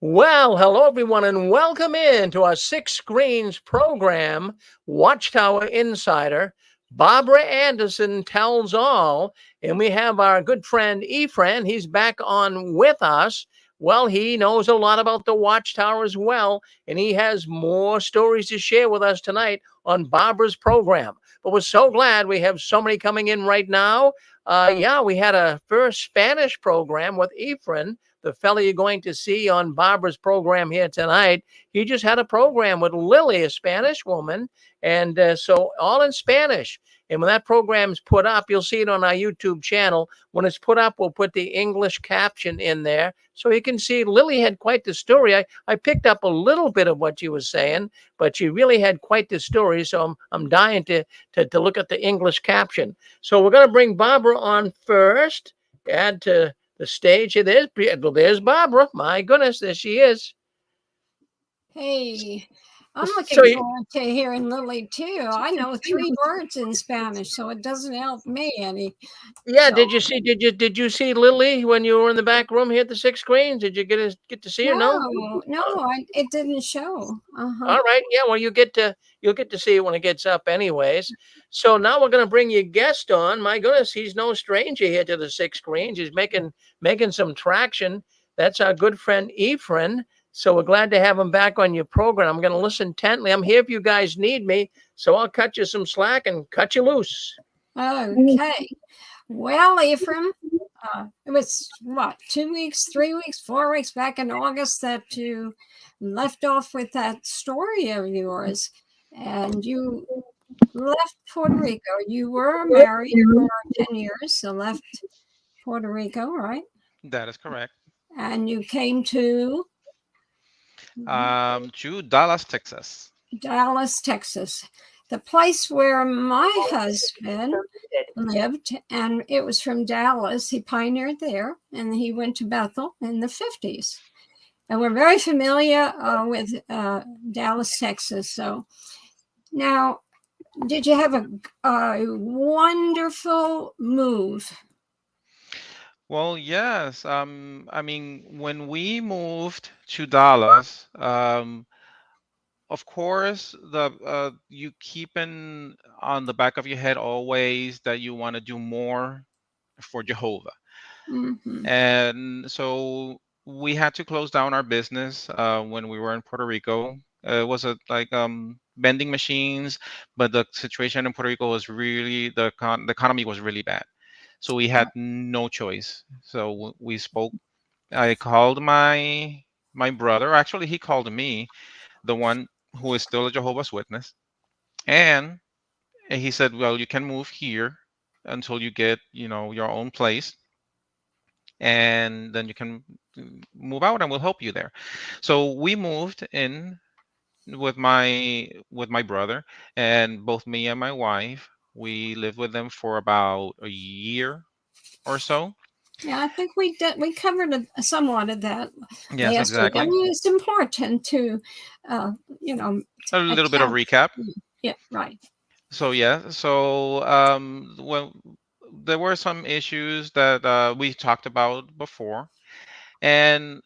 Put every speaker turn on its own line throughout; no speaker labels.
Well, hello everyone, and welcome in to our Six Screens program, Watchtower Insider. Barbara Anderson tells all, and we have our good friend Efren. He's back on with us. Well, he knows a lot about the Watchtower as well, and he has more stories to share with us tonight on Barbara's program. But we're so glad we have so many coming in right now. Yeah, we had a first Spanish program with Efren, the fella you're going to see on Barbara's program here tonight. He just had a program with Lily, a Spanish woman, and so all in Spanish. And when that program's put up, you'll see it on our YouTube channel. When it's put up, we'll put the English caption in there so you can see Lily had quite the story. I picked up a little bit of what she was saying, but she really had quite the story. So I'm dying to look at the English caption. So we're going to bring Barbara on first. Add to the stage. There's Barbara. My goodness, there she is.
Hey, I'm
So,
looking forward to hearing Lily too. I know 3 words in Spanish, so it doesn't help me any.
yeah,
So
did you see Lily when you were in the back room here at the Six Screens? Did you get to see her? No.
it didn't show.
All right. Yeah. Well, you'll get to see it when it gets up, anyways. So now we're gonna bring your guest on. My goodness, he's no stranger here to the Six Screens. He's making some traction. That's our good friend Efren. So we're glad to have him back on your program. I'm gonna listen intently. I'm here if you guys need me. So I'll cut you some slack and cut you loose.
Okay. Well, Ephraim, it was what, 2 weeks, 3 weeks, 4 weeks back in August that you left off with that story of yours, and you left Puerto Rico. You were married for 10 years, so left Puerto Rico, right?
That is correct.
And you came to
To Dallas, Texas.
Dallas, Texas, the place where my husband lived, and it was from Dallas. He pioneered there, and he went to Bethel in the 50s. And we're very familiar with Dallas, Texas. So now, did you have a wonderful move?
Well, yes. I mean, when we moved to Dallas, of course, the you keeping on the back of your head always that you want to do more for Jehovah.
Mm-hmm.
And so we had to close down our business when we were in Puerto Rico. It was like vending machines, but the situation in Puerto Rico was really the economy was really bad. So we had no choice. So we spoke. I called my brother. Actually, he called me, the one who is still a Jehovah's Witness, and he said, "Well, you can move here until you get your own place, and then you can move out and we'll help you there." So we moved in with my brother, and both me and my wife, we lived with them for about a year or so.
Yeah, I think we covered somewhat of that
Yes,
last week. I
exactly.
mean, it's important to, uh, you know,
A little bit of
account.
recap.
Yeah, right.
So yeah, so well, there were some issues that we talked about before, and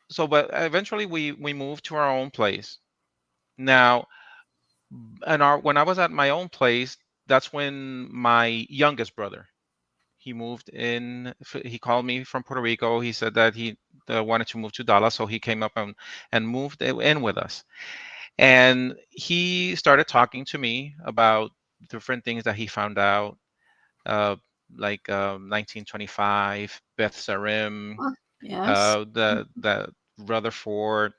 so but eventually we moved to our own place. Now, and our when I was at my own place, that's when my youngest brother, he moved in. He called me from Puerto Rico. He said that he wanted to move to Dallas, so he came up and moved in with us. And he started talking to me about different things that he found out, uh, like 1925, Beth Sarim,
Yes.
the Rutherford,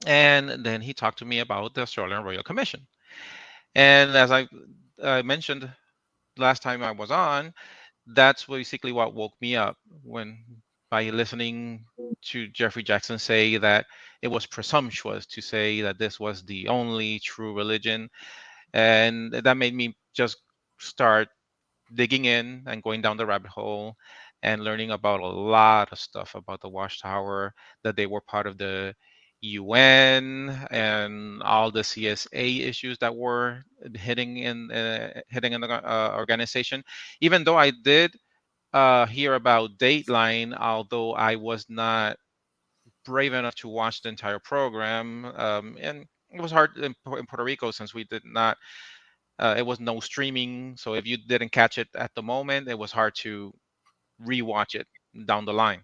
and then he talked to me about the Australian Royal Commission. And as I mentioned last time I was on, that's basically what woke me up when by listening to Jeffrey Jackson say that it was presumptuous to say that this was the only true religion, and that made me just start digging in and going down the rabbit hole and learning about a lot of stuff about the Watchtower, that they were part of the UN and all the CSA issues that were hitting in the organization. Even though I did hear about Dateline, although I was not brave enough to watch the entire program. And it was hard in Puerto Rico since we did not. It was no streaming, so if you didn't catch it at the moment, it was hard to rewatch it down the line.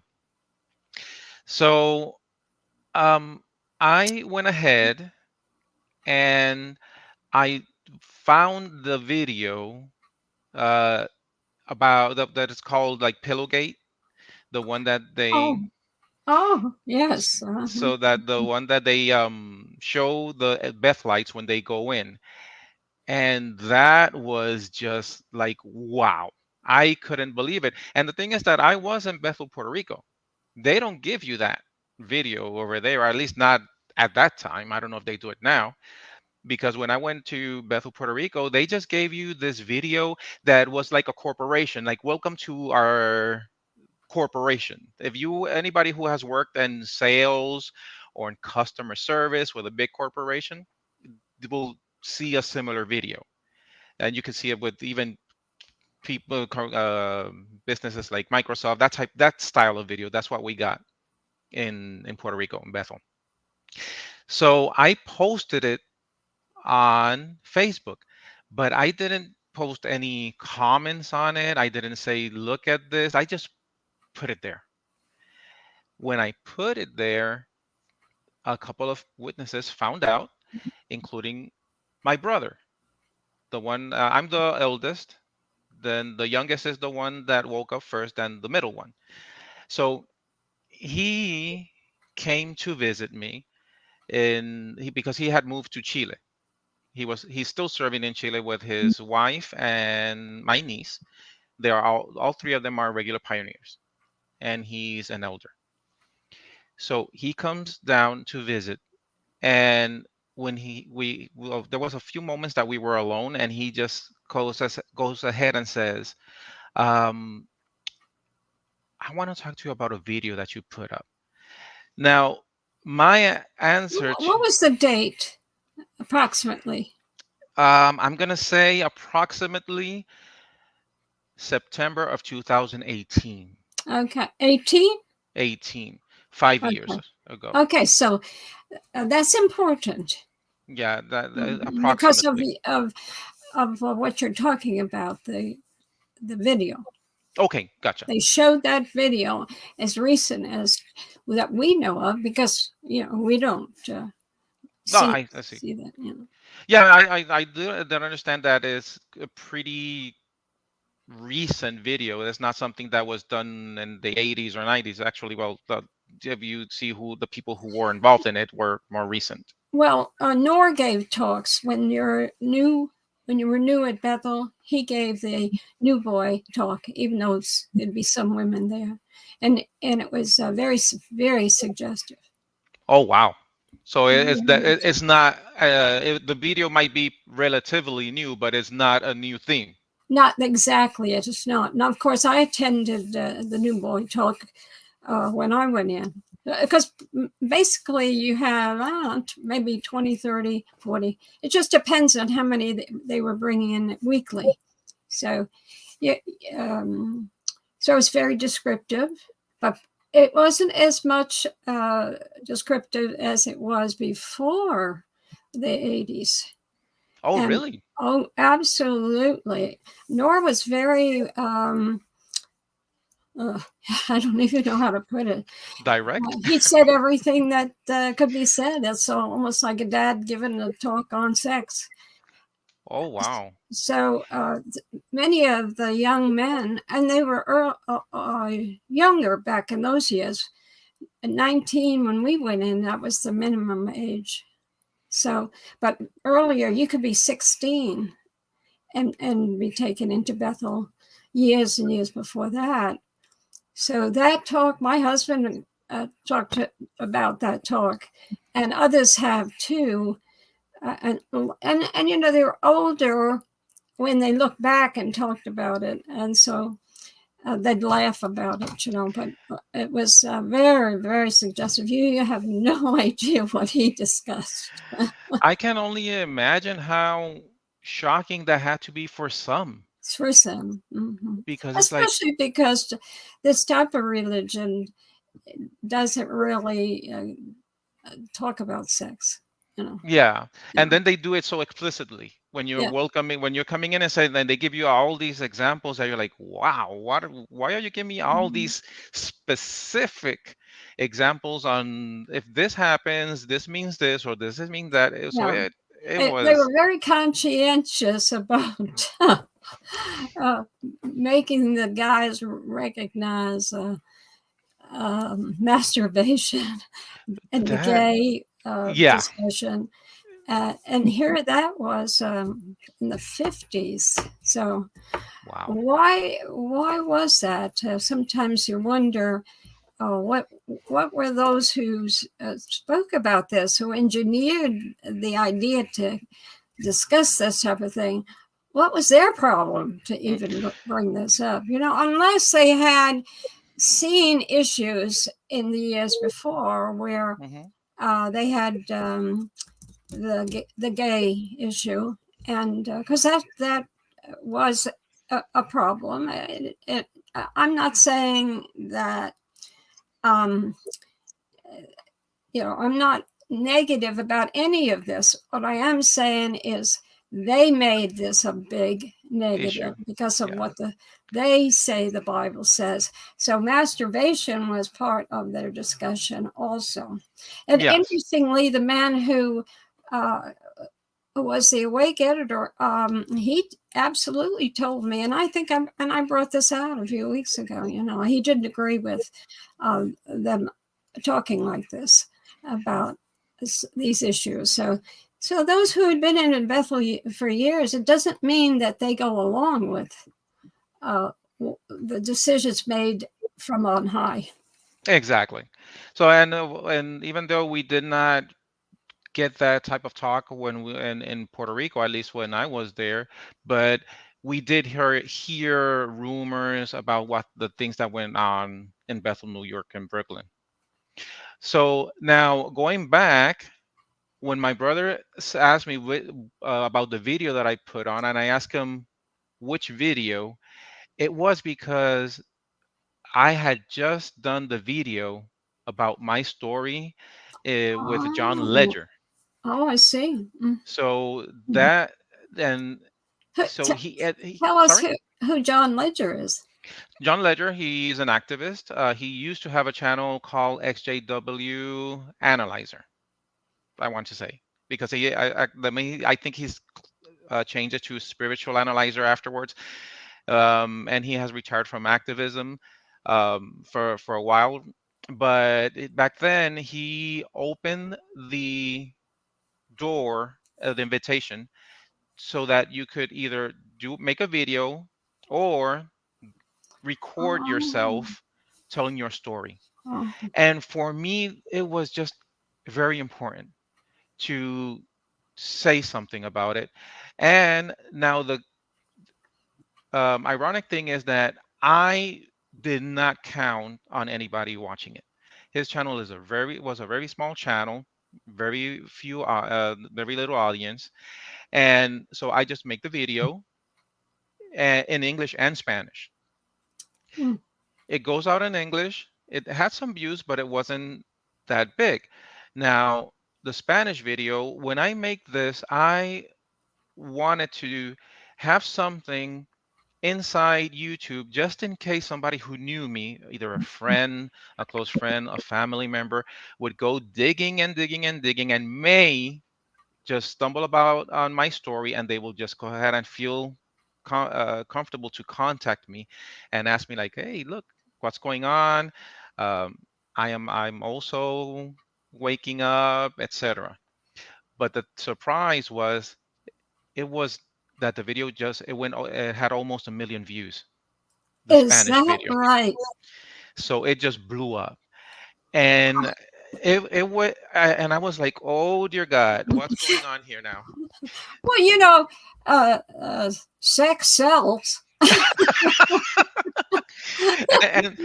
So I went ahead and I found the video uh, about that is called like Pillowgate, the one that
Oh,
they
yes.
so that the one that they show the Beth lights when they go in, and that was just like wow. I couldn't believe it. And the thing is that I was in Bethel, Puerto Rico. They don't give you that video over there, or at least not at that time. I don't know if they do it now, because when I went to Bethel, Puerto Rico, they just gave you this video that was like a corporation, like welcome to our corporation. If you anybody who has worked in sales or in customer service with a big corporation, will see a similar video, and you can see it with even people, businesses like Microsoft. That style of video. That's what we got in Puerto Rico, in Bethel. So I posted it on Facebook, but I didn't post any comments on it. I didn't say, look at this. I just put it there. When I put it there, a couple of witnesses found out, including my brother. The one, I'm the eldest, then the youngest is the one that woke up first, and the middle one. So he came to visit me because he had moved to Chile. He's still serving in Chile with his wife and my niece. They are all three of them are regular pioneers, and he's an elder. So he comes down to visit, and when there was a few moments that we were alone, and he just goes ahead and says, um, "I want to talk to you about a video that you put up." Now, my answer
What was the date, approximately?
I'm gonna say approximately September of 2018.
Okay, 18?
18, 5 years
Okay.
ago.
Okay, so that's important
Yeah, that
because of
approximately.
what you're talking about, the video.
Okay, gotcha.
They showed that video as recent as that we know of, because we don't
No,
see
I see.
see that.
Yeah, I do understand that is a pretty recent video. It's not something that was done in the 80s or 90s. Actually, well, if you see who the people who were involved in it were more recent.
Well, Nor gave talks when you were new at Bethel. He gave the new boy talk, even though there'd be some women there, and it was very, very suggestive.
Oh wow. So
Mhm.
it's not the video might be relatively new, but it's not a new theme.
Not exactly, it is not. Now, of course, I attended the new boy talk when I went in, because basically you have maybe 20, 30, 40. It just depends on how many they were bringing in weekly. So yeah, so it's very descriptive, but it wasn't as much descriptive as it was before the 80s.
Oh
And
really?
oh, absolutely. Nor was very uh, I don't even know how to put it.
Direct?
He said everything that could be said. That's almost like a dad giving a talk on sex.
Oh wow.
So many of the young men, and they were younger back in those years. At 19, when we went in, that was the minimum age. So, but earlier you could be 16 and be taken into Bethel years and years before that. So that talk, my husband talked about that talk, and others have too. And they were older when they looked back and talked about it, and so they'd laugh about it. But it was very, very suggestive. You have no idea what he discussed.
I can only imagine how shocking that had to be for some,
For some,
because it's like,
especially because this type of religion doesn't really talk about sex, you know.
Yeah, and
Yeah.
then they do it so explicitly when you're
Yeah.
welcoming, when you're coming in and saying, then they give you all these examples that you're like, wow, why are you giving me all
Mhm.
these specific examples on if this happens, this means this, or this means that. So
Yeah.
it
They
was
were very conscientious about making the guys recognize masturbation and the
that,
gay
yeah,
discussion. And here that was in the 50s. So
wow,
why was that? Sometimes you wonder what were those who spoke about this, who engineered the idea to discuss this type of thing. What was their problem to
mm,
even bring this up? You know, unless they had seen issues in the years before where
mhm.
they had the gay issue, and because that was a problem. I'm not saying that um, I'm not negative about any of this. What I am saying is they made this a big
Issue,
negative because of
yeah,
what they say the Bible says. So masturbation was part of their discussion also. And
yes,
interestingly, the man uh, who was the Awake editor, he absolutely told me, and I brought this out a few weeks ago. You know, he didn't agree with them talking like this about these issues. So those who had been in Bethel for years, it doesn't mean that they go along with uh, the decisions made from on high.
exactly. So and even though we did not get that type of talk when we in Puerto Rico, at least when I was there. But we did hear rumors about what the things that went on in Bethel, New York, and Brooklyn. So now going back, when my brother asked me about the video that I put on, and I asked him which video, it was because I had just done the video about my story with John
Oh,
Ledger.
oh, I see.
So
Mhm.
that and so
T-
he
Tell us
sorry,
who John Ledger is.
John Ledger. He's an activist. He used to have a channel called XJW Analyzer. I want to say because I think he's changed it to Spiritual Analyzer afterwards, and he has retired from activism for a while. But back then he opened the door, the invitation so that you could either make a video or record
Oh,
yourself telling your story.
oh.
And for me, it was just very important to say something about it. And now the ironic thing is that I did not count on anybody watching it. His channel was a very small channel, very little audience, and so I just make the video in English and Spanish.
Mm.
It goes out in English. It had some views, but it wasn't that big. Now, the Spanish video, when I make this, I wanted to have something inside YouTube just in case somebody who knew me, either a friend, a close friend, a family member, would go digging and digging and digging and may just stumble about on my story and they will just go ahead and feel comfortable to contact me and ask me like, hey, look, what's going on? um, I'm also waking up, etc. But the surprise was it was that the video just it had almost 1 million views, the
Is
Spanish
that
video.
right?
So it just blew up. And and I was like, oh dear God, what's going on here now?
Well, sex sells.
and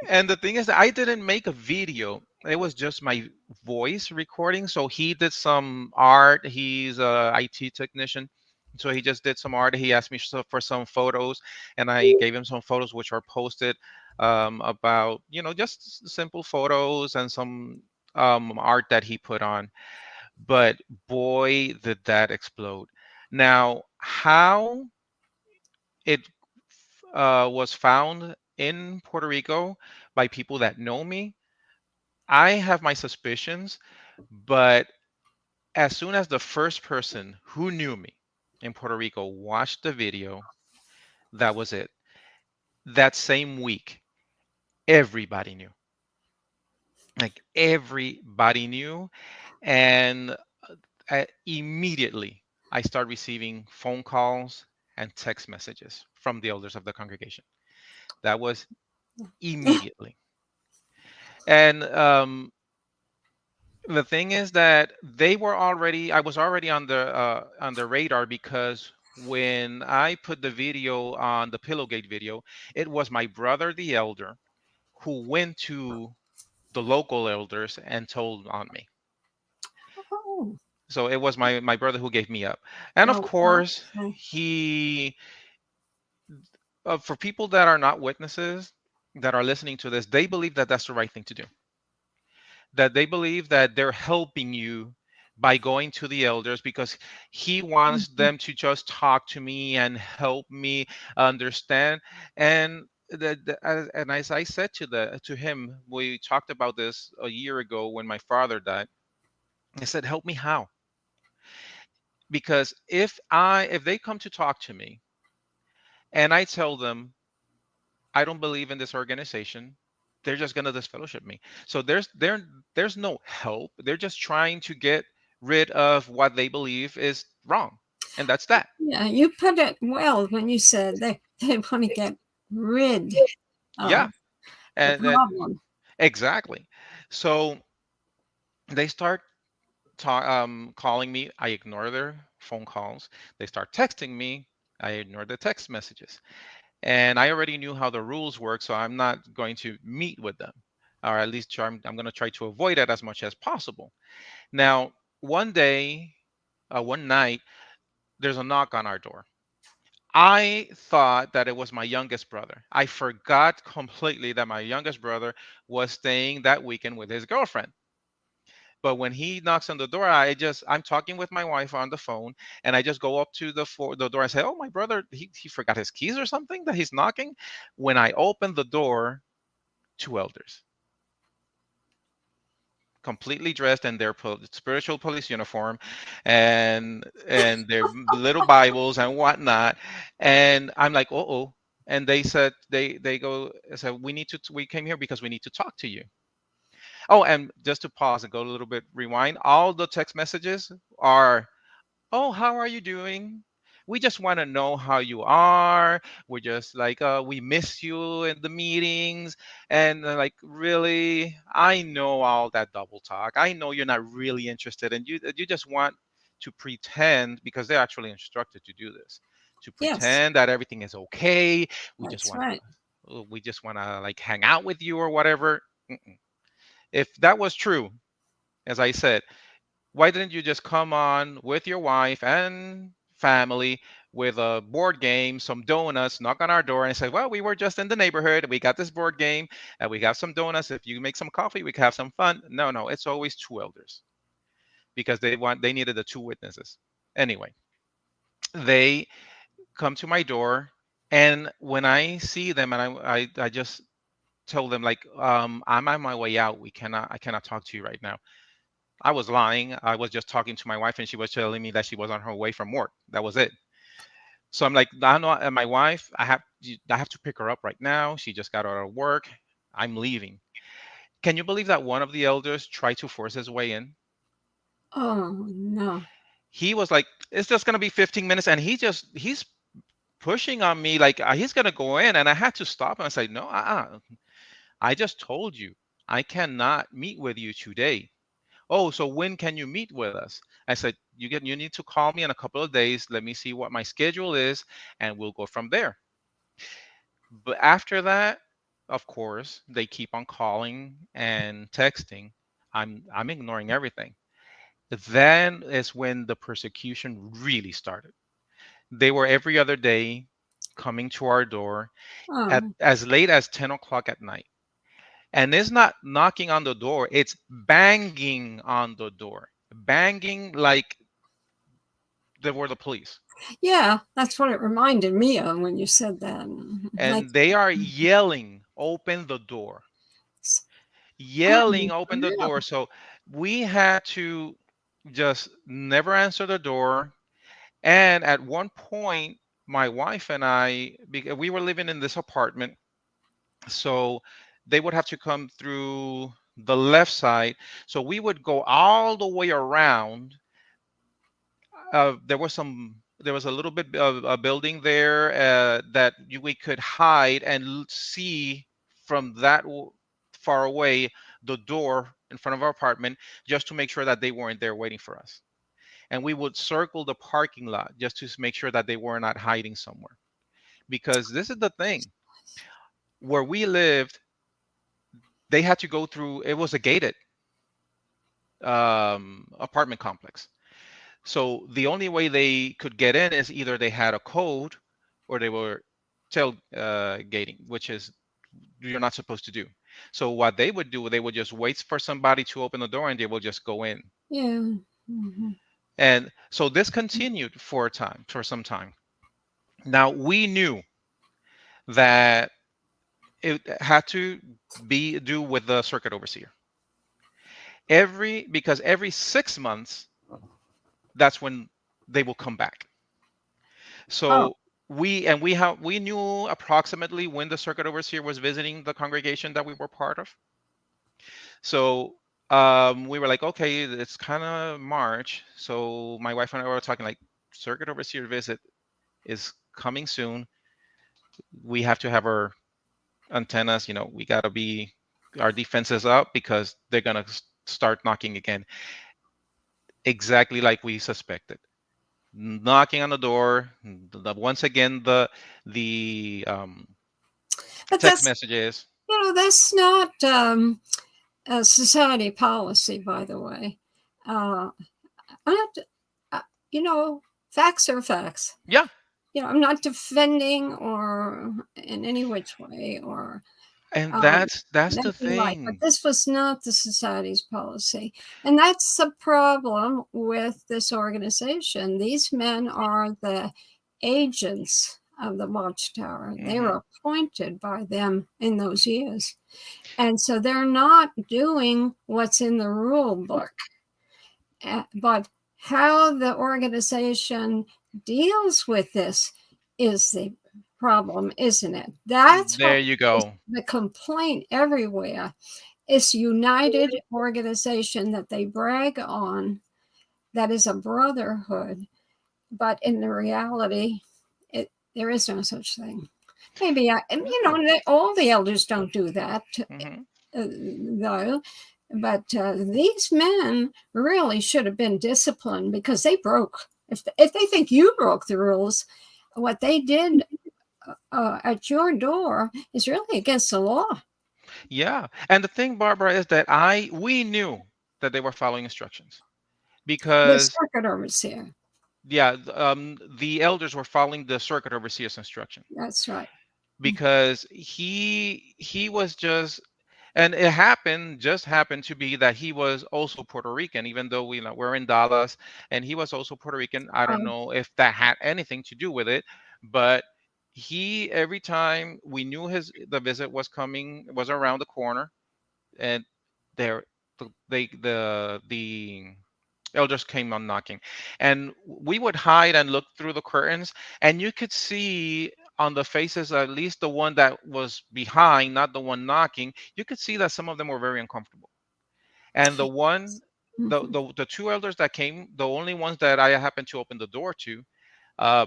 and the thing is that I didn't make a video. It was just my voice recording. So he did some art. He's a IT technician. So he just did some art. He asked me for some photos, and I gave him some photos, which are posted. about, just simple photos and some art that he put on. But boy, did that explode. Now, how it was found in Puerto Rico by people that know me, I have my suspicions, but as soon as the first person who knew me in Puerto Rico watched the video, that was it. That same week, everybody knew. Like everybody knew. And immediately, I started receiving phone calls and text messages from the elders of the congregation. That was immediately. And the thing is that I was already on the radar, because when I put the video on the Pillowgate video, it was my brother, the elder, who went to the local elders and told on me.
Oh,
So it was my brother who gave me up. And of
oh,
course,
okay.
he for people that are not witnesses that are listening to this, they believe that that's the right thing to do, that they believe that they're helping you by going to the elders, because he wants
Mhm.
them to just talk to me and help me understand. And and as I said to him, we talked about this a year ago when my father died. I said, help me how? Because if they come to talk to me and I tell them I don't believe in this organization, they're just gonna disfellowship me. So there's no help. They're just trying to get rid of what they believe is wrong, and that's that.
Yeah, you put it well when you said they want to get rid
Yeah,
of the
and
problem.
exactly. So they start calling me. I ignore their phone calls. They start texting me. I ignore the text messages. And I already knew how the rules work, so I'm not going to meet with them, or at least I'm going to try to avoid it as much as possible. Now, one day, one night, there's a knock on our door. I thought that it was my youngest brother. I forgot completely that my youngest brother was staying that weekend with his girlfriend. But when he knocks on the door, I'm talking with my wife on the phone, and I just go up to the door and say, "Oh, my brother, he forgot his keys or something that he's knocking." When I open the door, two elders, completely dressed in their spiritual police uniform, and their little Bibles and whatnot, and I'm like, "Oh, oh." And they said they go said, we came here because we need to talk to you. Oh, and just to pause and go a little bit rewind, all the text messages are, "Oh, how are you doing? We just want to know how you are. We're just like, we miss you in the meetings." And like, really, I know all that double talk. I know you're not really interested, and you just want to pretend, because they're actually instructed to do this, to
Yes,
pretend that everything is okay. We just
that's
want
right.
to, like hang out with you or whatever. Mm-mm. If that was true, as I said, why didn't you just come on with your wife and family with a board game, some donuts, knock on our door and say, "Well, we were just in the neighborhood. We got this board game and we got some donuts. If you make some coffee, we can have some fun." No, no, it's always two elders, because they needed the two witnesses. Anyway, they come to my door, and when I see them, and I just tell them, like, I'm on my way out. I cannot talk to you right now. I was lying. I was just talking to my wife, and she was telling me that she was on her way from work. That was it. So I'm like, I know, and my wife, I have to pick her up right now. She just got out of work. I'm leaving. Can you believe that one of the elders tried to force his way in?
Oh no.
He was like, "It's just gonna be 15 minutes," and he's pushing on me like, he's gonna go in, and I had to stop him and say, "No, I just told you I cannot meet with you today." "Oh, so when can you meet with us?" I said, you need to call me in a couple of days. Let me see what my schedule is, and we'll go from there." But after that, of course, they keep on calling and texting. I'm ignoring everything. Then is when the persecution really started. They were every other day coming to our door at
Oh,
as late as 10 o'clock at night. And it's not knocking on the door, it's banging on the door. Banging like they were the police.
yeah, that's what it reminded me of when you said that. Like,
And they are yelling, open the door. Yelling, open the
unreal.
door. So we had to just never answer the door. And at one point, my wife and I, because we were living in this apartment, so they would have to come through the left side. So we would go all the way around. There was a little bit of a building there that we could hide and see from that far away the door in front of our apartment, just to make sure that they weren't there waiting for us. And we would circle the parking lot just to make sure that they were not hiding somewhere. Because this is the thing, where we lived, they had to go through. It was a gated apartment complex. So the only way they could get in is either they had a code or they were tailgating, which is you're not supposed to do. So what they would do, they would just wait for somebody to open the door and they will just go in.
Yeah. Mhm.
And so this continued for some time. Now we knew that it had to be do with the circuit overseer. Because every 6 months, that's when they will come back.
Oh,
So we knew approximately when the circuit overseer was visiting the congregation that we were part of. So we were like, okay, it's kind of March. So my wife and I were talking like, circuit overseer visit is coming soon. We have to have our antennas, we got to be our defenses up because they're going to start knocking again. Exactly like we suspected. Knocking on the door, once again the
but
text
that's,
messages.
that's not a society policy, by the way. Uh, I'm not, facts are facts.
Yeah.
I'm not defending or in any which way or
And
um,
that's the
making light, but
thing.
this was not the society's policy. And that's the problem with this organization. These men are the agents of the Watchtower. They
Hmm.
were appointed by them in those years. And so they're not doing what's in the rule book. But how the organization deals with this is the problem, isn't it? That's
There
what
you
is
go.
the complaint everywhere. It's united organization that they brag on, that is a brotherhood, but in the reality, there is no such thing. Maybe all the elders don't do that,
Hmm.
though. But these men really should have been disciplined because they broke. If they think you broke the rules, what they did at your door is really against the law.
Yeah. And the thing, Barbara, is that we knew that they were following instructions
The
because,
circuit overseer.
yeah, the elders were following the circuit overseer's instruction
That's right.
because he was just, and just happened to be that he was also Puerto Rican, even though we're in Dallas, and he was also Puerto Rican. I don't
Um,
know if that had anything to do with it, but every time we knew the visit was coming, was around the corner, and there the elders came on knocking, and we would hide and look through the curtains, and you could see on the faces, at least the one that was behind, not the one knocking, you could see that some of them were very uncomfortable. And
mhm.
the two elders that came, the only ones that I happened to open the door to, uh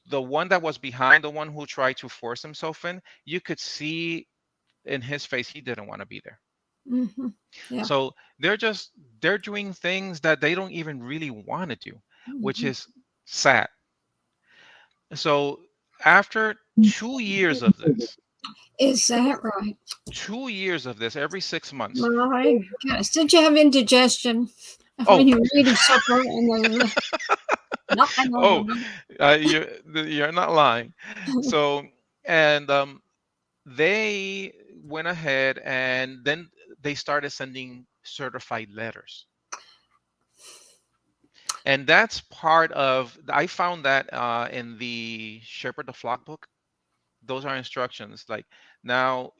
the one that was behind, the one who tried to force himself in, you could see in his face he didn't want to be there.
Mhm. Yeah.
So they're doing things that they don't even really want to do, which
Mhm.
is sad. So after 2 years of this,
Is that right?
2 years of this, every 6 months.
My goodness. Did you have indigestion when
Oh,
you were eating supper and they No, no,
Oh,
no.
you're not lying. So, and they went ahead and then they started sending certified letters. And that's part of, I found that in the Shepherd the Flock book. Those are instructions. Like, now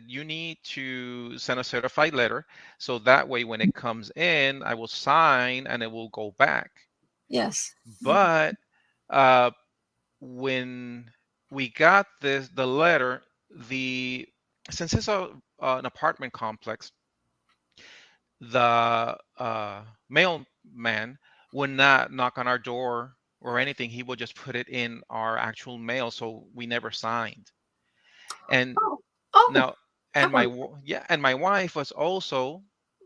you need to send a certified letter. So that way, when it comes in, I will sign and it will go back.
Yes.
But uh, when we got the letter, the since it's an apartment complex, the mailman would not knock on our door or anything. He would just put it in our actual mail, so we never signed. And
Oh, oh,
now, and
oh.
yeah, and my wife was also,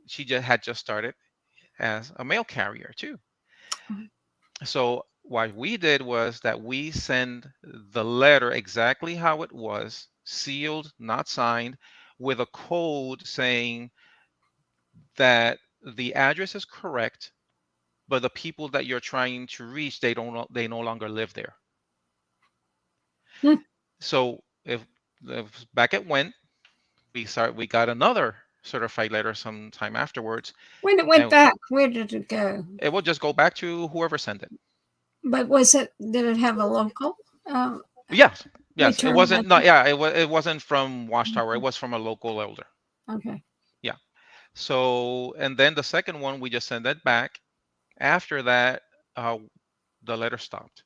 she just had just started as a mail carrier too. So what we did was that we send the letter exactly how it was, sealed, not signed, with a code saying that the address is correct, but the people that you're trying to reach, they no longer live there.
Hmm.
So if back it went, we got another certified letter sometime afterwards,
When it went
and
back, where did it go?
it will just go back to whoever sent it.
But did it have a local uh,
Yes, yes. It
return
wasn't, no,
address?
yeah, it wasn't from Watchtower. It was from a local elder.
Okay.
Yeah. So, and then the second one, we just sent it back. After that, uh, the letter stopped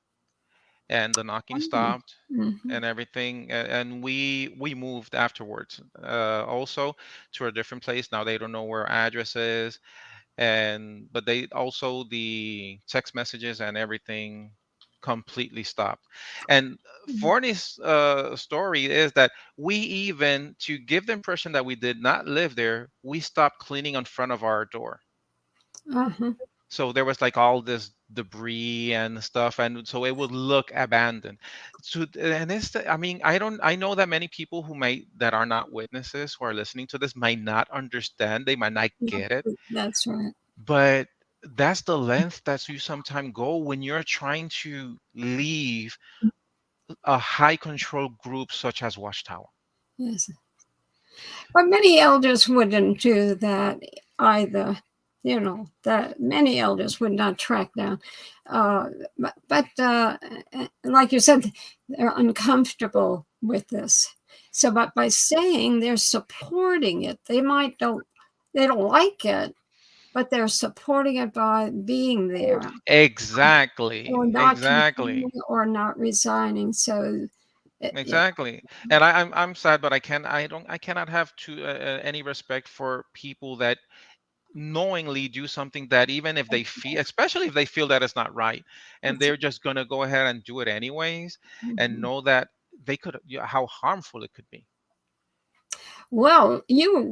and the knocking stopped
Mm-hmm.
and everything, and we moved afterwards, also to a different place. Now they don't know where our address is, and but they also, the text messages and everything completely stopped. And Forney's story is that we, even to give the impression that we did not live there, we stopped cleaning in front of our door.
Uh-huh.
So there was like all this debris and stuff, and so it would look abandoned. So, and I mean, I know that many people that are not witnesses who are listening to this might not understand, they might not
Yeah,
get it,
that's right.
but that's the length that you sometimes go when you're trying to leave a high control group such as Watchtower.
Yes. But many elders wouldn't do that either. You know, that many elders would not track down. But like you said, they're uncomfortable with this. So, but by saying they're supporting it, they don't like it, but they're supporting it by being there
Exactly,
or not
exactly,
complaining or not resigning. So, yeah.
exactly. And I'm sad, but I cannot have any respect for people that knowingly do something that, even if they feel, especially if they feel that it's not right, and they're just gonna go ahead and do it anyways, and
Mhm.
know that they could, how harmful it could be.
Well, you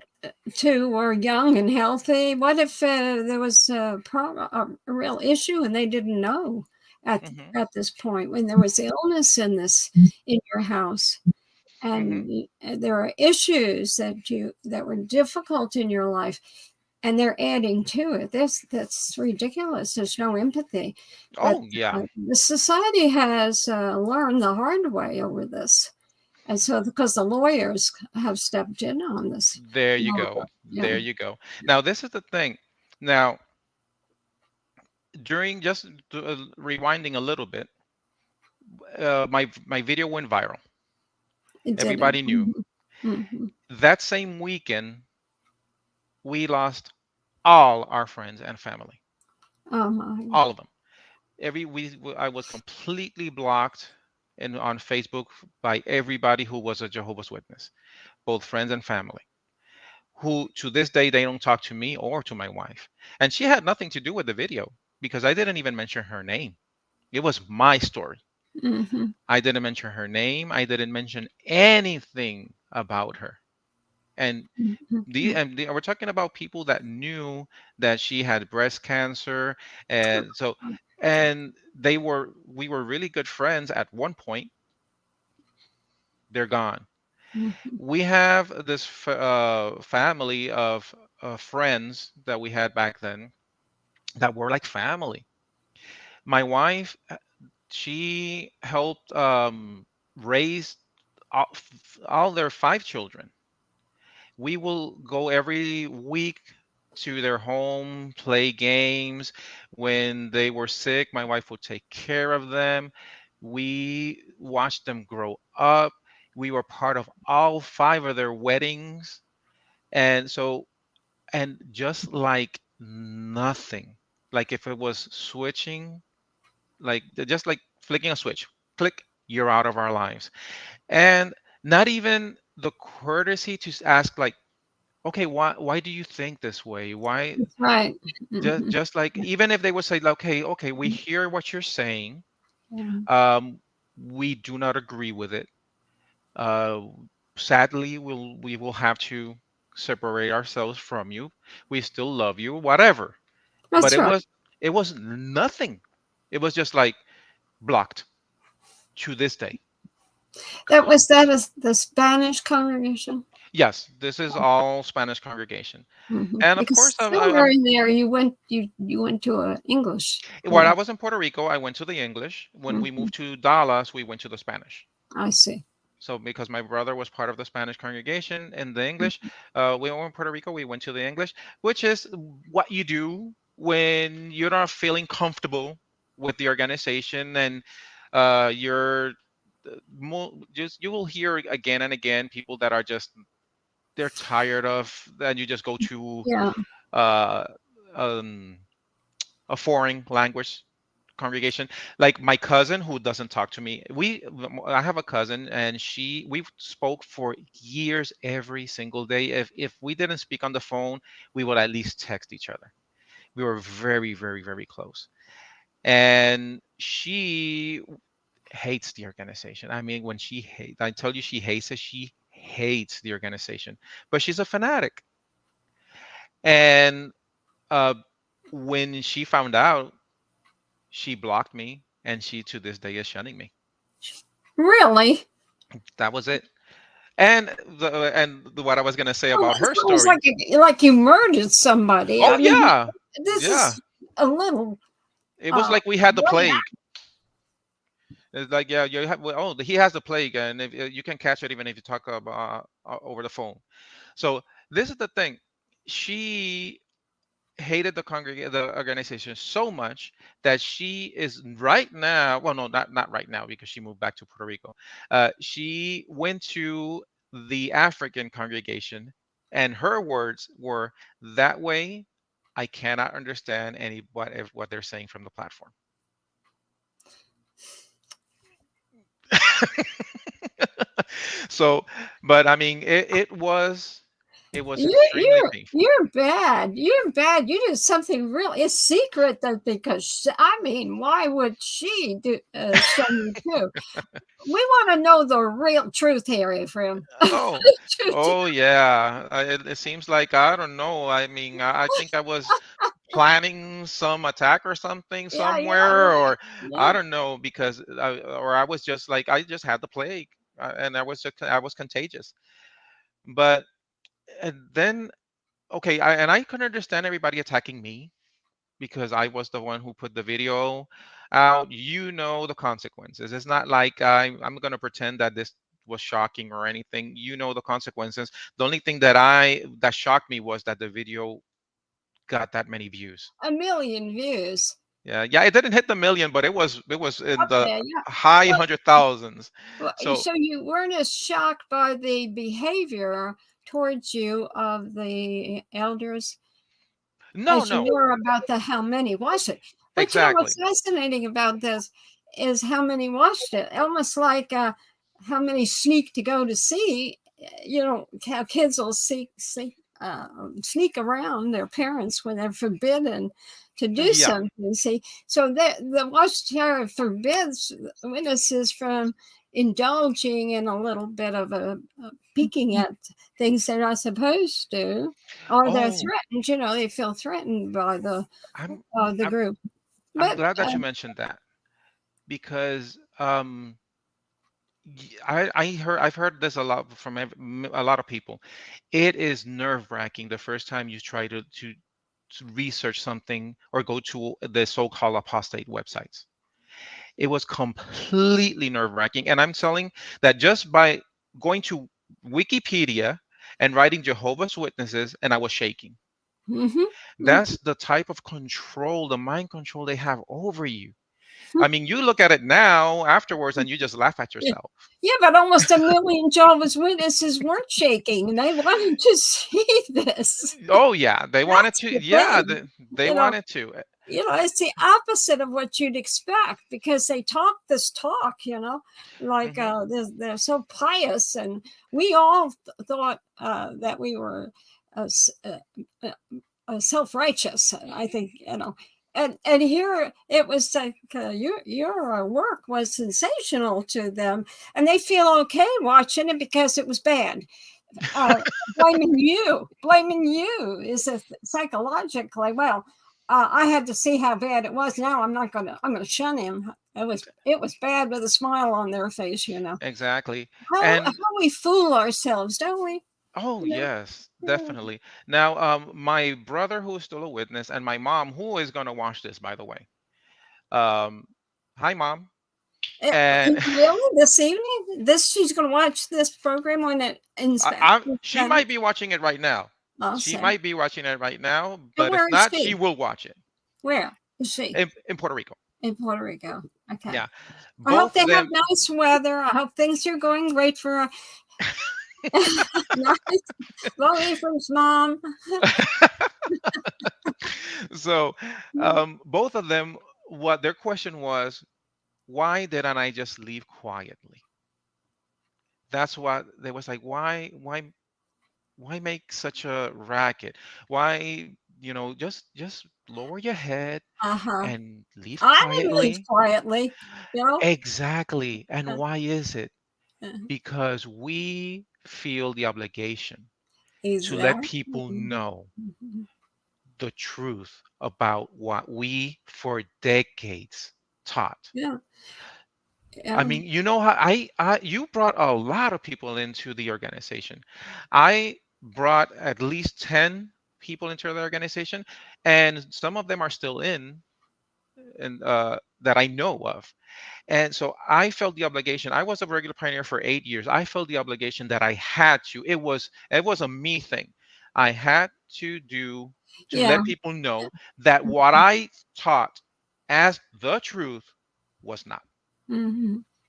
two were young and healthy. What if there was a real issue and they didn't know
Hmm.
at this point when there was illness in your house
Hmm.
and there are issues that were difficult in your life and they're adding to it. That's ridiculous. There's no empathy. But
Oh yeah,
the society has learned the hard way over this. And so, because the lawyers have stepped in on this,
there you
no,
go,
yeah,
there you go. Now this is the thing. Now, during, just rewinding a little bit, my video went viral.
it did it.
Everybody knew.
Mhm.
That same weekend, we lost all our friends and family,
Oh my,
all of them. I was completely blocked on Facebook by everybody who was a Jehovah's Witness, both friends and family, who to this day they don't talk to me or to my wife. And she had nothing to do with the video because I didn't even mention her name. It was my story.
hmm
I didn't mention her name. I didn't mention anything about her. And
hmm
we're talking about people that knew that she had breast cancer, and so, and we were really good friends at one point. They're gone. We have this family of friends that we had back then that were like family. My wife, she helped raise all their 5 children. We will go every week to their home, play games. When they were sick, my wife would take care of them. We watched them grow up. We were part of all 5 of their weddings. And so, and just like nothing, like if it was switching, like just like flicking a switch, click, you're out of our lives. And not even the courtesy to ask, like, okay, why do you think this way? Why?
That's right.
Just like, even if they would say, like, okay, we hear what you're saying,
Yeah.
um we do not agree with it. uh Sadly, we will have to separate ourselves from you. We still love you, whatever. But
That's right.
it was nothing. It was just like blocked to this day.
That is the Spanish congregation.
Yes, this is all Spanish congregation. And of
Because
course,
somewhere in there you went to a English.
while I was in Puerto Rico, I went to the English. When we
Mhm.
moved to Dallas, we went to the Spanish.
I see.
So because my brother was part of the Spanish congregation and the English, we were in Puerto Rico, we went to the English, which is what you do when you're not feeling comfortable with the organization, and you're just, you will hear again and again people that are just, they're tired of, and you just go to
Yeah.
uh, um, a foreign language congregation. Like my cousin who doesn't talk to me, I have a cousin, and we spoke for years every single day. If we didn't speak on the phone, we would at least text each other. We were very, very, very close. And she hates the organization. I mean, when she hates, I tell you, she hates it. She hates the organization, but she's a fanatic. And uh, when she found out, she blocked me, and she to this day is shunning me.
Really?
That was it. And what I was gonna say
Oh,
about
it
her
sounds
story.
like you murdered somebody.
Oh
I mean,
yeah,
this
yeah.
is a little
It was like we had the
way
plague. It's like, yeah, you have. Well, oh, he has the plague, and if, you can catch it even if you talk about over the phone. So this is the thing. She hated the organization so much that she is right now, well, no, not right now, because she moved back to Puerto Rico. She went to the African congregation, and her words were, that way I cannot understand what they're saying from the platform. So, but I mean, it was extremely painful.
You're bad. You're bad. You did something real. It's secret that because I mean, why would she do something too? We want to know the real truth here, Ephraim.
Oh, oh yeah. It seems like, I don't know. I mean, I think I was planning some attack or something
Yeah,
somewhere, or I
yeah.
don't know, because or I was just like, I just had the plague, and I was contagious. But and then, okay, I could understand everybody attacking me because I was the one who put the video out. You know the consequences. It's not like I'm gonna pretend that this was shocking or anything. You know the consequences. The only thing that shocked me was that the video got that many views.
1 million views.
Yeah, yeah, it didn't hit the million, but it was in
Up
the
there, yeah.
high
Well,
hundred thousands.
well,
So
so you weren't as shocked by the behavior towards you of the elders
no,
as you
no,
were about the how many watched it. But you know
exactly.
what's fascinating about this is how many watched it. Almost like how many sneak to go to see. You know how kids will sneak around their parents when they're forbidden to do
Yeah.
something. See, so the Watchtower forbids witnesses from indulging in a little bit of a peeking at things they're not supposed to, or they're
Oh,
threatened. You know, they feel threatened by
I'm
the
I'm
group.
I'm
But
glad that you mentioned that, because I've heard this a lot from a lot of people. It is nerve wracking the first time you try to research something or go to the so-called apostate websites. It was completely nerve-wracking. And I'm telling that just by going to Wikipedia and writing Jehovah's Witnesses, and I was shaking. That's the type of control, the mind control they have over you. I mean, you look at it now afterwards and you just laugh at yourself.
Yeah, but almost 1 million Jehovah's Witnesses weren't shaking, and they wanted to see this.
Oh yeah, they wanted
That's
to.
the
Yeah,
thing.
they
You know,
wanted to.
it's the opposite of what you'd expect, because they talk this talk, like they're so pious, and we all thought that we were self-righteous. I think, and here it was like your work was sensational to them, and they feel okay watching it because it was bad. Blaming you is psychologically, well, I had to see how bad it was. Now I'm gonna shun him. It was bad with a smile on their face.
Exactly.
How
And
we fool ourselves, don't we?
oh yes, definitely. Now, my brother, who is still a witness, and my mom, who is gonna watch this, by the way. Hi, mom. And
Really, this evening, she's going to watch this program on it instead.
she might be watching it right now.
I'll
She
say.
might be watching it right now,
And
but if
where is
not,
she?
she will watch it.
Where is she?
In Puerto Rico.
In Puerto Rico. Okay.
Yeah.
I hope they
Both of
have
them.
nice weather. I hope things are going great for Long Ephraim's mom.
So, both of them, what their question was, why didn't I just leave quietly? That's what they was like. Why make such a racket? Why, just lower your head and leave
I didn't leave
quietly.
quietly,
Exactly. And why is it?
Uh-huh.
Because we feel the obligation to let
Exactly.
people know the truth about what we for decades taught.
Yeah.
I mean, you know how you brought a lot of people into the organization. I brought at least 10 people into the organization, and some of them are still in, and that I know of. And so I felt the obligation. I was a regular pioneer for 8 years. I felt the obligation that I had to. It was a me thing. I had to
Yeah.
let people know that what I taught as the truth was not.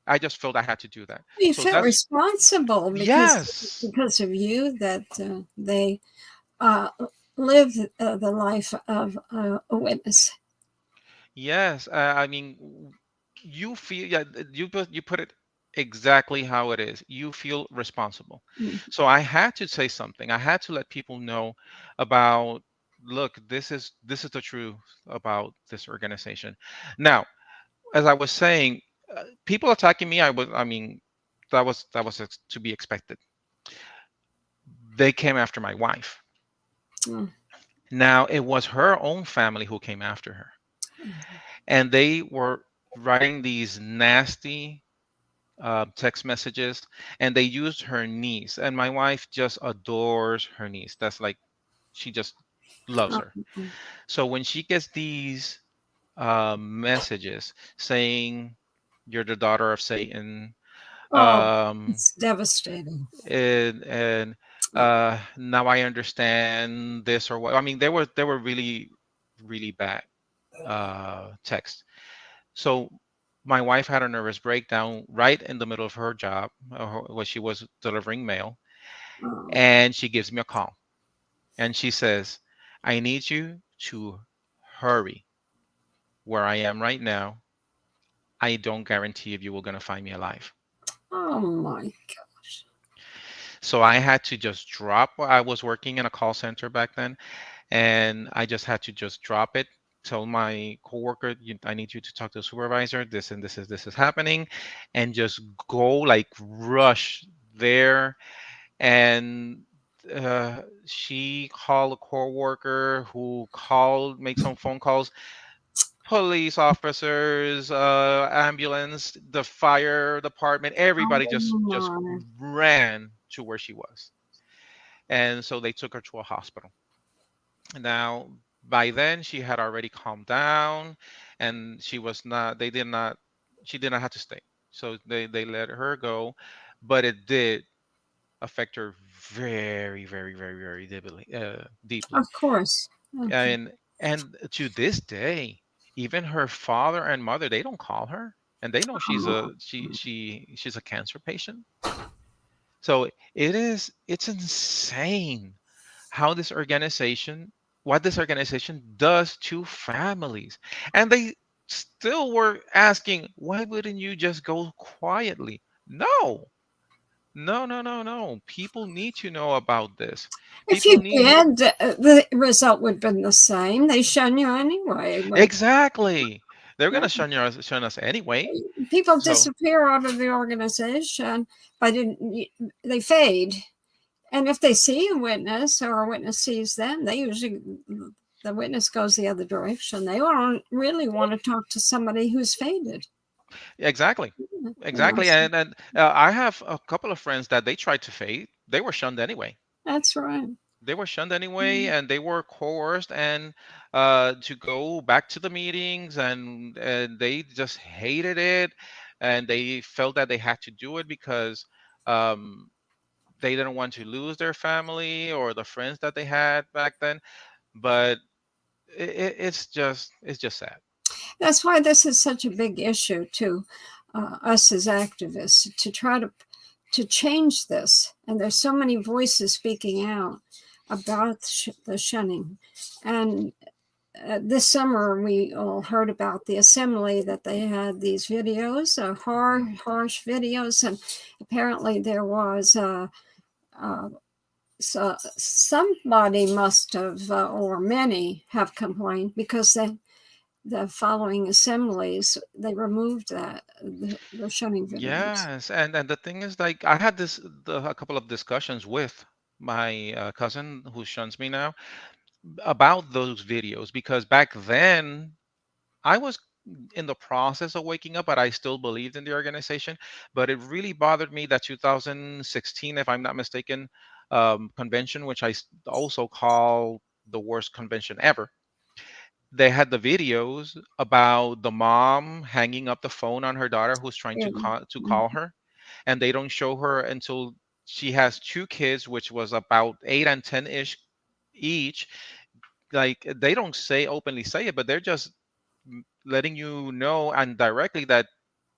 I just felt I had to do that.
You
So
felt
that's
responsible
yes.
because of you, that they live the life of a witness.
Yes. I mean, you feel, yeah, you put it exactly how it is. You feel responsible. So I had to say something. I had to let people know about, look, this is the truth about this organization. Now, as I was saying, people attacking me, I mean, that was to be expected. They came after my wife.
Mm.
Now, it was her own family who came after her, and they were writing these nasty text messages, and they used her niece. And my wife just adores her niece. That's like, she just loves her. So when she gets these messages saying you're the daughter of Satan,
Oh,
um,
it's devastating.
and now I understand this or what. I mean, they were really, really bad text. So my wife had a nervous breakdown right in the middle of her job, where she was delivering mail,
Oh.
and she gives me a call, and she says, "I need you to hurry. Where I am right now, I don't guarantee if you were going to find me alive."
Oh my gosh.
So I had to just drop. I was working in a call center back then, and I just had to just drop it. Tell my coworker, I need you to talk to the supervisor. This and this is happening, and just go like rush there. And she called a coworker who called, make some phone calls. Police officers, ambulance, the fire department, everybody just
My.
ran to where she was, and so they took her to a hospital. Now, By then, she had already calmed down, and she was not. They did not. She did not have to stay, so they let her go, but it did affect her very, very, very, very deeply. Deeply,
Of course. Okay.
and to this day, even her father and mother, they don't call her, and they know
Oh,
she's a cancer patient. So it's insane how this organization, what this organization does to families. And they still were asking, why wouldn't you just go quietly? No, no, no, no, no. People need to know about this.
if you
People need,
did, the result would have been the same. They shun you anyway. But
exactly. They're
yeah,
gonna shun us anyway.
people
So
disappear out of the organization, but they fade. And if they see a witness or a witness sees them, they usually, the witness goes the other direction. They don't really want to talk to somebody who's faded.
exactly.
You know,
Exactly.
so
And I have a couple of friends that they tried to fade. They were shunned anyway.
that's right.
They were shunned anyway, and they were coerced and to go back to the meetings, and they just hated it, and they felt that they had to do it because um, they didn't want to lose their family or the friends that they had back then. But it's just sad.
That's why this is such a big issue to us as activists to try to change this. And there's so many voices speaking out about the shunning. And this summer, we all heard about the assembly that they had these videos, harsh videos, and apparently there was so somebody must have, or many have complained because the following assemblies they removed the shunning videos.
Yes, and the thing is, like, I had a couple of discussions with my cousin who shuns me now about those videos, because back then I was in the process of waking up, but I still believed in the organization. But it really bothered me that 2016, if I'm not mistaken, convention, which also call the worst convention ever. They had the videos about the mom hanging up the phone on her daughter who's trying
Yeah.
to call her, and they don't show her until she has two kids, which was about 8 and 10 ish each. Like, they don't openly say it, but they're just letting you know and directly that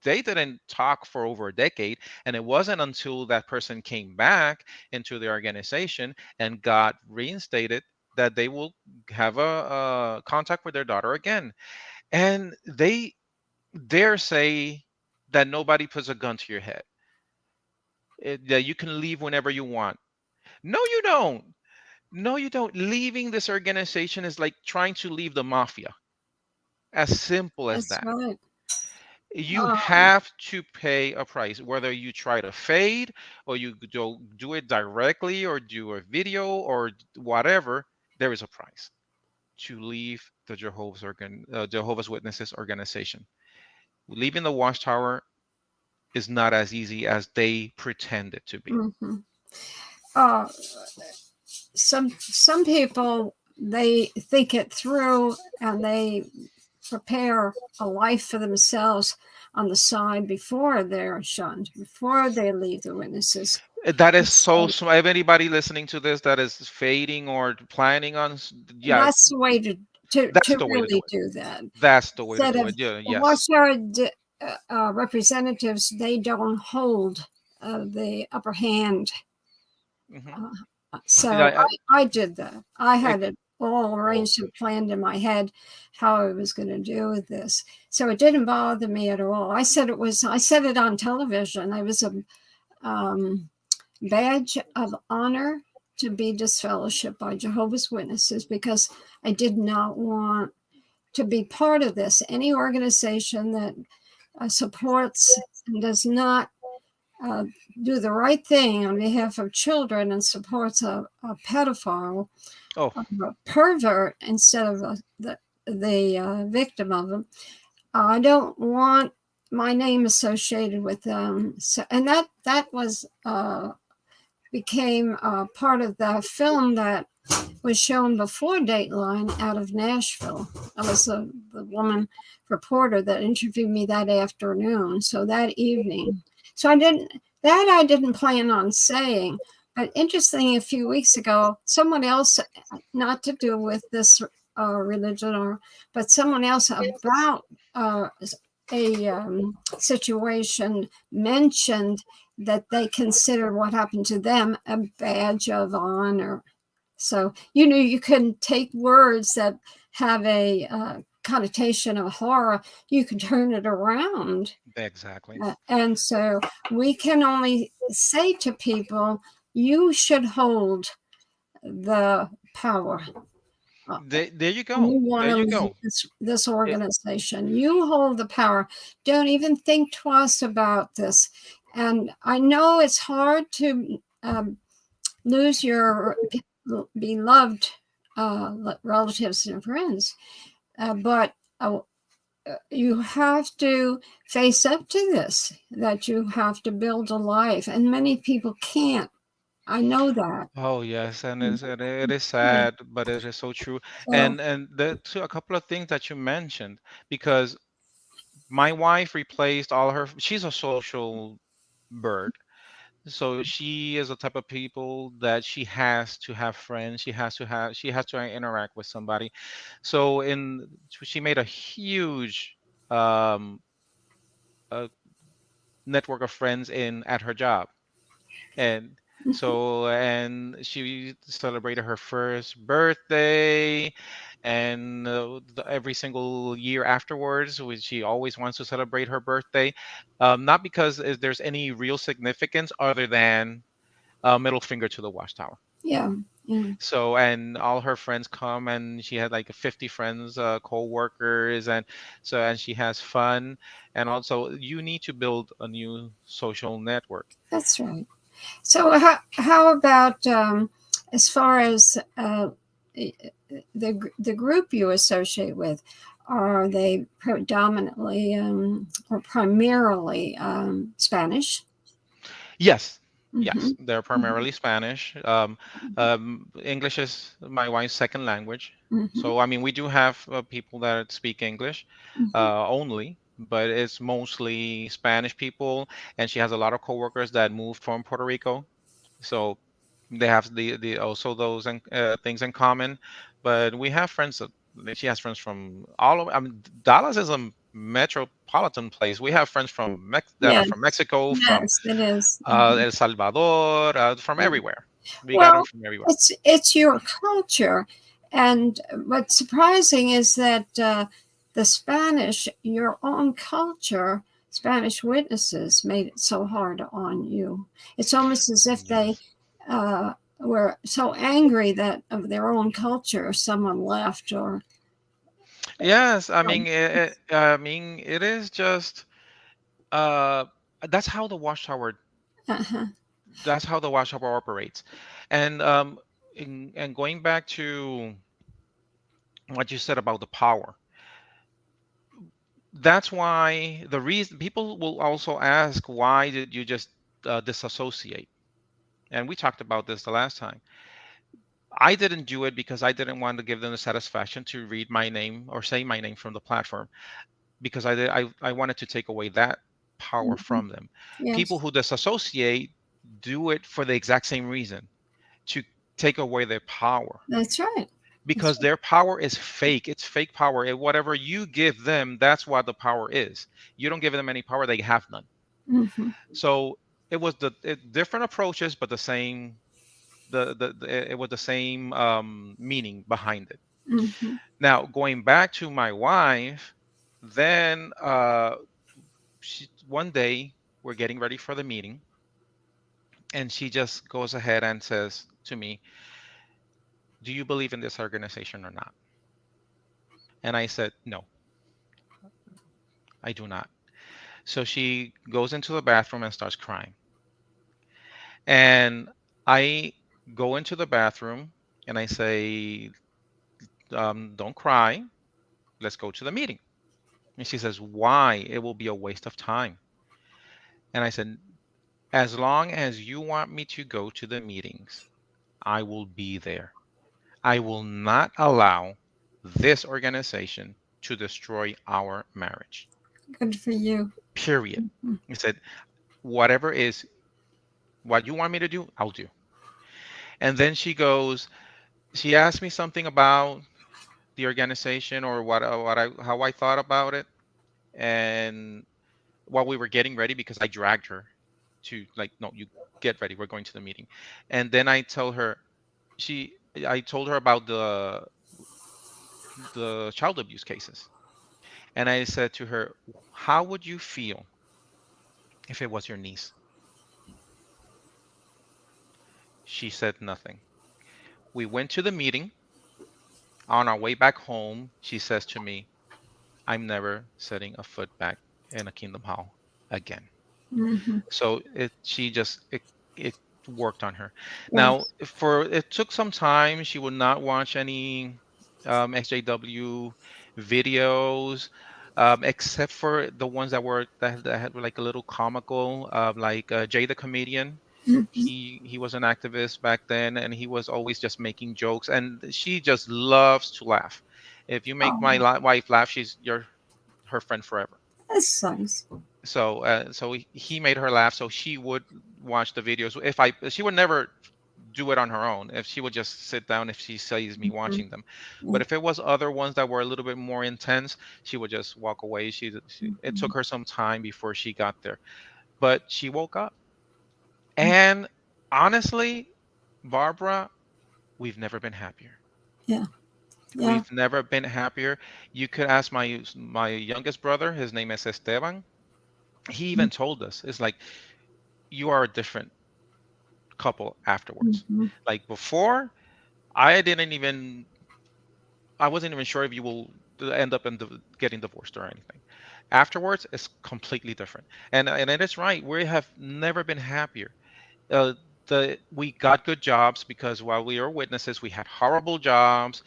they didn't talk for over a decade, and it wasn't until that person came back into the organization and got reinstated that they will have a contact with their daughter again. And they dare say that nobody puts a gun to your head, that you can leave whenever you want. No, you don't. No, you don't. Leaving this organization is like trying to leave the mafia. As simple as
That's
that.
right.
You
Uh,
have to pay a price, whether you try to fade or you do it directly or do a video or whatever. There is a price to leave the Jehovah's Witnesses organization. Leaving the Watchtower is not as easy as they pretend it to be.
mhm. uh, some people they think it through and they prepare a life for themselves on the side before they're shunned, before they leave the witnesses.
That is so
So
smart. If anybody listening to this that is fading or planning on, yeah,
that's the way
that's
to
the way to do
really
it.
do that.
That's the way to
Instead
do
of
it. Yeah,
the
yes.
Watchtower representatives, they don't hold the upper hand.
Hmm.
So
Yeah,
I did that. I
I,
had it all arranged and planned in my head how I was going to do this. So it didn't bother me at all. I said it on television. I was a badge of honor to be disfellowshipped by Jehovah's Witnesses because I did not want to be part of this. Any organization that supports and does not uh, do the right thing on behalf of children and supports a pedophile,
oh,
a pervert instead of the victim of them. I don't want my name associated with them. So, and that was became part of the film that was shown before Dateline out of Nashville. I was the woman reporter that interviewed me that afternoon. So that evening, I didn't plan on saying. But interesting, a few weeks ago, someone else, not to do with this religion, but someone else about a situation mentioned that they consider what happened to them a badge of honor. So, you can take words that have a connotation of horror, you can turn it around.
Exactly.
And so we can only say to people, you should hold the power.
There you go.
You want
There
to
you
lead
go.
this organization. You hold the power. Don't even think twice about this. And I know it's hard to lose your beloved relatives and friends, but you have to face up to this, that you have to build a life. And many people can't. I know that.
Oh yes, and it is sad, but it is so true.
So,
And a couple of things that you mentioned, because my wife replaced all her. She's a social bird, so she is the type of people that she has to have friends. She has to interact with somebody. So she made a huge um, uh, network of friends in at her job. And and she celebrated her first birthday, and every single year afterwards, she always wants to celebrate her birthday, not because there's any real significance other than middle finger to the Watchtower.
yeah, yeah,
So, and all her friends come, and she had like 50 friends, co-workers, and she has fun. And also, you need to build a new social network.
that's right. So, how about as far as the group you associate with? Are they predominantly or primarily Spanish?
Yes,
Mm-hmm.
yes, they're primarily Spanish. English is my wife's second language.
Mm-hmm.
So, I mean, we do have people that speak English
Mm-hmm.
only, but it's mostly Spanish people. And she has a lot of coworkers that moved from Puerto Rico. So they have the also those things in common. But we have friends like, she has friends from all over. I mean, Dallas is a metropolitan place. We have friends that are
Yes,
from Mexico, from
yes, it is. Mhm.
El Salvador, from
Yeah.
everywhere. We got them
Well,
from everywhere.
it's your culture, and what's surprising is that the Spanish, your own culture, Spanish witnesses made it so hard on you. It's almost as if they
Yes.
were so angry that of their own culture, someone left or.
Yes, I mean, it is just uh, that's how the Watchtower
Uh-huh.
that's how the Watchtower operates, and and going back to what you said about the power, that's why the reason people will also ask, why did you just disassociate? And we talked about this the last time. I didn't do it because I didn't want to give them the satisfaction to read my name or say my name from the platform, because I wanted to take away that power
Mhm.
from them. People
Yes,
who disassociate do it for the exact same reason, to take away their power,
that's right. That's
because their power is fake. It's fake power. And whatever you give them, that's what the power is. You don't give them any power, they have none.
right. Hmm.
So it was different approaches, but the same. It was the same meaning behind it.
Hmm.
Now, going back to my wife, then one day we're getting ready for the meeting, and she just goes ahead and says to me, "Do you believe in this organization or not?" And I said, "No, I do not." So she goes into the bathroom and starts crying. And I go into the bathroom and I say, "Don't cry. Let's go to the meeting." And she says, "Why? It will be a waste of time." And I said, As long as you want me to go to the meetings, I will be there. I will not allow this organization to destroy our marriage.
Good for you.
Period. He said, whatever is what you want me to do, I'll do. And then she asked me something about the organization or how I thought about it, and while we were getting ready, because I dragged her to, like, no, you get ready, we're going to the meeting. And then I told her about the child abuse cases, and I said to her, how would you feel if it was your niece? She said nothing. We went to the meeting. On our way back home, she says to me, I'm never setting a foot back in a Kingdom Hall again.
Mhm.
So it worked on her.
Yeah.
Now, it took some time. She would not watch any XJW videos, except for the ones that had like a little comical, like Jay the comedian.
Mhm.
He was an activist back then, and he was always just making jokes, and she just loves to laugh. If you make my
Oh,
wife laugh, she's her friend forever.
that sucks.
So he made her laugh, so she would watch the videos. She would never do it on her own. If she would just sit down if she sees me
Mhm.
watching them.
Yeah.
But if it was other ones that were a little bit more intense, she would just walk away. It took
Mhm.
her some time before she got there, but she woke up. And honestly, Barbara, we've never been happier.
Yeah. Yeah.
We've never been happier. You could ask my youngest brother. His name is Esteban. He even told us, it's like, you are a different couple afterwards.
Mhm.
Like before, I didn't even I wasn't even sure if you will end up getting divorced or anything. Afterwards, it's completely different. And it is right. We have never been happier. Uh, we got good jobs because while we were witnesses, we had horrible jobs.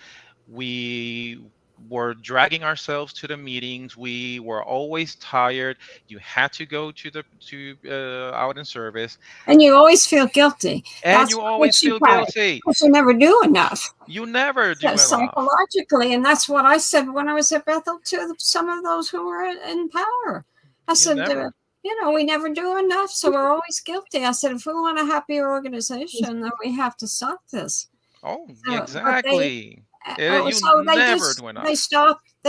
We were dragging ourselves to the meetings. We were always tired. You had to go to out in service,
And you always feel guilty.
and
That's
you
what
always
makes you
feel
cry
guilty.
because you never do enough.
You never
So
do enough.
psychologically, and that's what I said when I was at Bethel to some of those who were in power. I
You
said,
never.
we never do enough, so we're always guilty. I said, if we want a happier organization, then we have to stop this.
Oh,
But
exactly. You
so they
never
just
do
they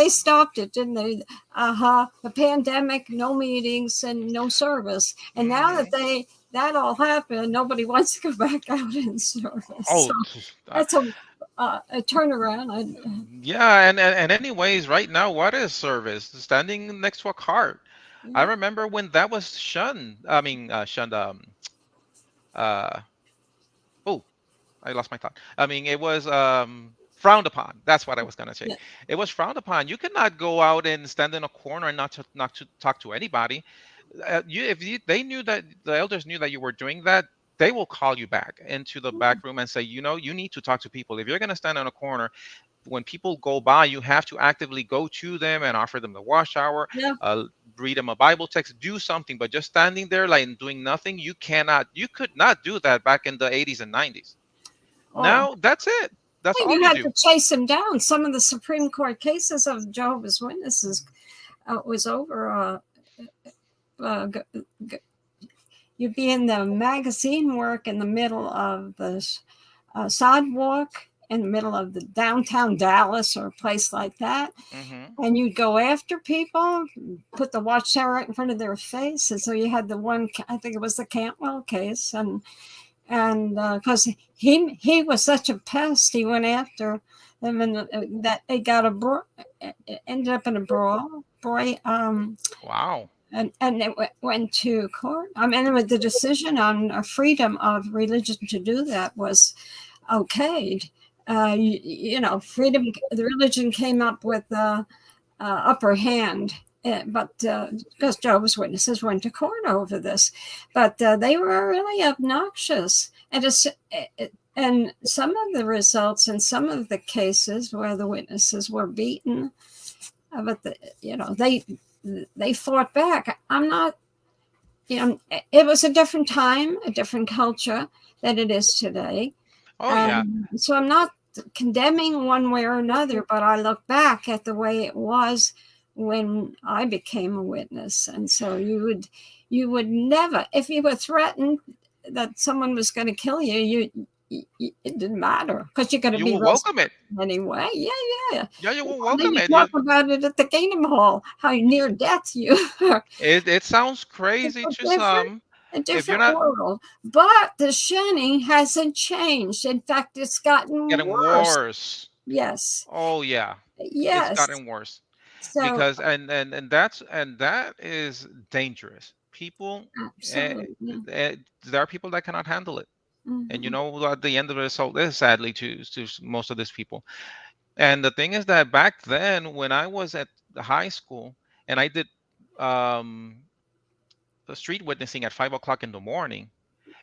enough.
stopped it, didn't they? The pandemic, no meetings and no service, and now that
Hmm.
that all happened, nobody wants to go back out in service. So
Oh,
that's a turnaround.
yeah. And anyways, right now, what is service? Standing next to a cart. I
Yeah,
remember when that was shunned. I mean, shunned. Uh. Oh, I lost my thought. I mean, it was frowned upon. That's what I was gonna say.
yeah,
It was frowned upon. You could not go out and stand in a corner and not to talk to anybody. They knew that the elders knew that you were doing that, they will call you back into the back room and say, you need to talk to people. If you're going to stand in a corner, when people go by, you have to actively go to them and offer them the Watchtower,
yeah.
uh, read them a Bible text, do something. But just standing there like doing nothing, you could not do that back in the 80s and 90s.
Oh,
Now that's it. That's all
you
you
had
do.
to chase them down. Some of the Supreme Court cases of Jehovah's Witnesses was over. Uh, you'd be in the magazine work in the middle of the sidewalk, in the middle of the downtown Dallas or a place like that,
Hmm.
and you'd go after people, put the watchtower right in front of their face. And so you had the one, I think it was the Cantwell case, and because he was such a pest, he went after them, and that they got ended up in a brawl. Boy,
Wow.
and it went to court. I mean, with the decision on freedom of religion to do that was okayed. Freedom. The religion came up with the upper hand. But because Jehovah's Witnesses went to court over this, but they were really obnoxious, and some of the results in some of the cases where the witnesses were beaten, but they fought back. I'm not it was a different time, a different culture than it is today.
Oh yeah.
So I'm not condemning one way or another, but I look back at the way it was when I became a witness. And so you would never, if you were threatened that someone was going to kill you, it didn't matter, because you're going to
You
be
will welcome it.
anyway. Yeah.
Yeah, you will
And then
welcome
you
it.
talk about it at the Kingdom Hall, how near death you are.
It sounds
It's
crazy
a
to some.
a
If you're
different
not
world. But the shunning hasn't changed. In fact, it's gotten
getting
worse.
worse.
Yes.
Oh yeah, it's
Yes.
gotten worse.
So
Because that is dangerous. People, eh,
absolutely.
there are people that cannot handle it, and you
Mhm.
know at the end of the result is sadly to most of these people. And the thing is that back then, when I was at the high school and I did um, the street witnessing at 5 o'clock in the morning,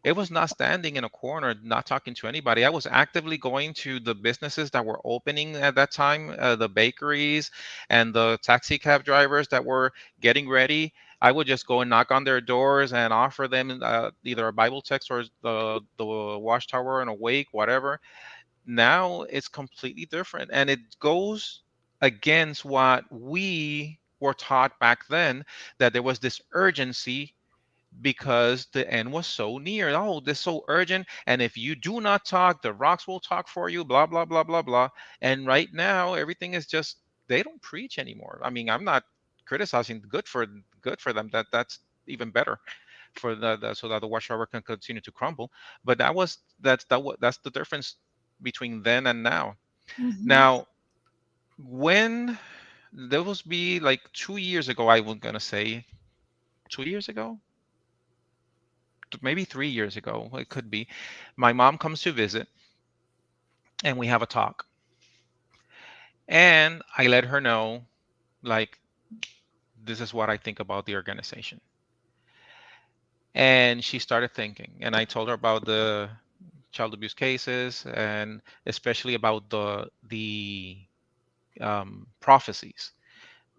it was not standing in a corner, not talking to anybody. I was actively going to the businesses that were opening at that time, the bakeries and the taxi cab drivers that were getting ready. I would just go and knock on their doors and offer them either a Bible text or the Watchtower and Awake, whatever. Now it's completely different, and it goes against what we were taught back then, that there was this urgency because the end was so near. Oh, this is so urgent. And if you do not talk, the rocks will talk for you, blah, blah, blah, blah, blah. And right now, everything is just, they don't preach anymore. I mean, I'm not criticizing, good for them. That's even better for the so that the watchtower can continue to crumble. But that's the difference between then and now.
Mhm.
Now, when there was be like 2 years ago, I was gonna say 2 years ago, maybe 3 years ago, it could be. My mom comes to visit, and we have a talk. And I let her know, like, this is what I think about the organization. And she started thinking, and I told her about the child abuse cases, and especially about the prophecies,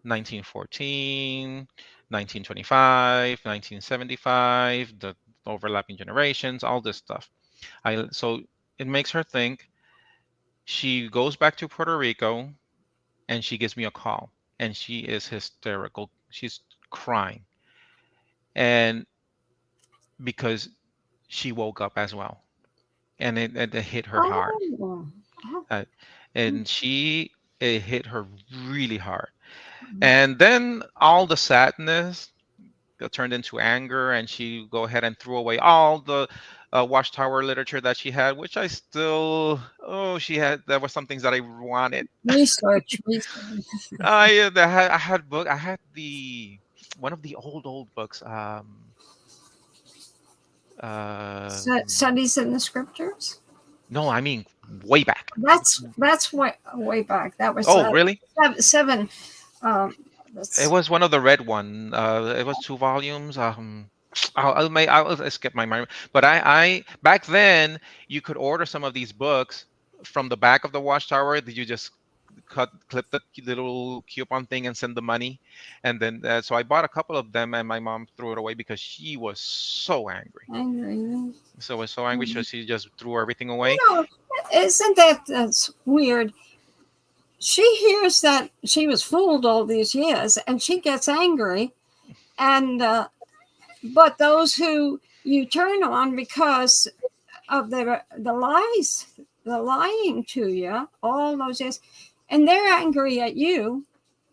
1914, 1925, 1975, the overlapping generations, all this stuff. So it makes her think. She goes back to Puerto Rico and she gives me a call, and she is hysterical. She's crying. And because she woke up as well, and it hit her hard.
Oh.
Uh, and it hit her really hard. And then all the sadness turned into anger, and she go ahead and threw away all the Watchtower literature that she had, which I still, she had, there were some things that I wanted.
Research.
I had the one of the old books. Um,
Studies in the scriptures.
no, I mean way back.
That's way back. That was
Oh, really?
seven.
It
That's
was one of the red one. It was 2 volumes. I'll skip my mind. But I back then you could order some of these books from the back of the Watchtower. Did you just clip the little coupon thing and send the money? And then so I bought a couple of them, and my mom threw it away because she was so angry.
angry.
So was so angry, so she just threw everything away.
You know, isn't that's weird? She hears that she was fooled all these years, and she gets angry. And but those who you turn on because of the lies, the lying to you all those years, and they're angry at you,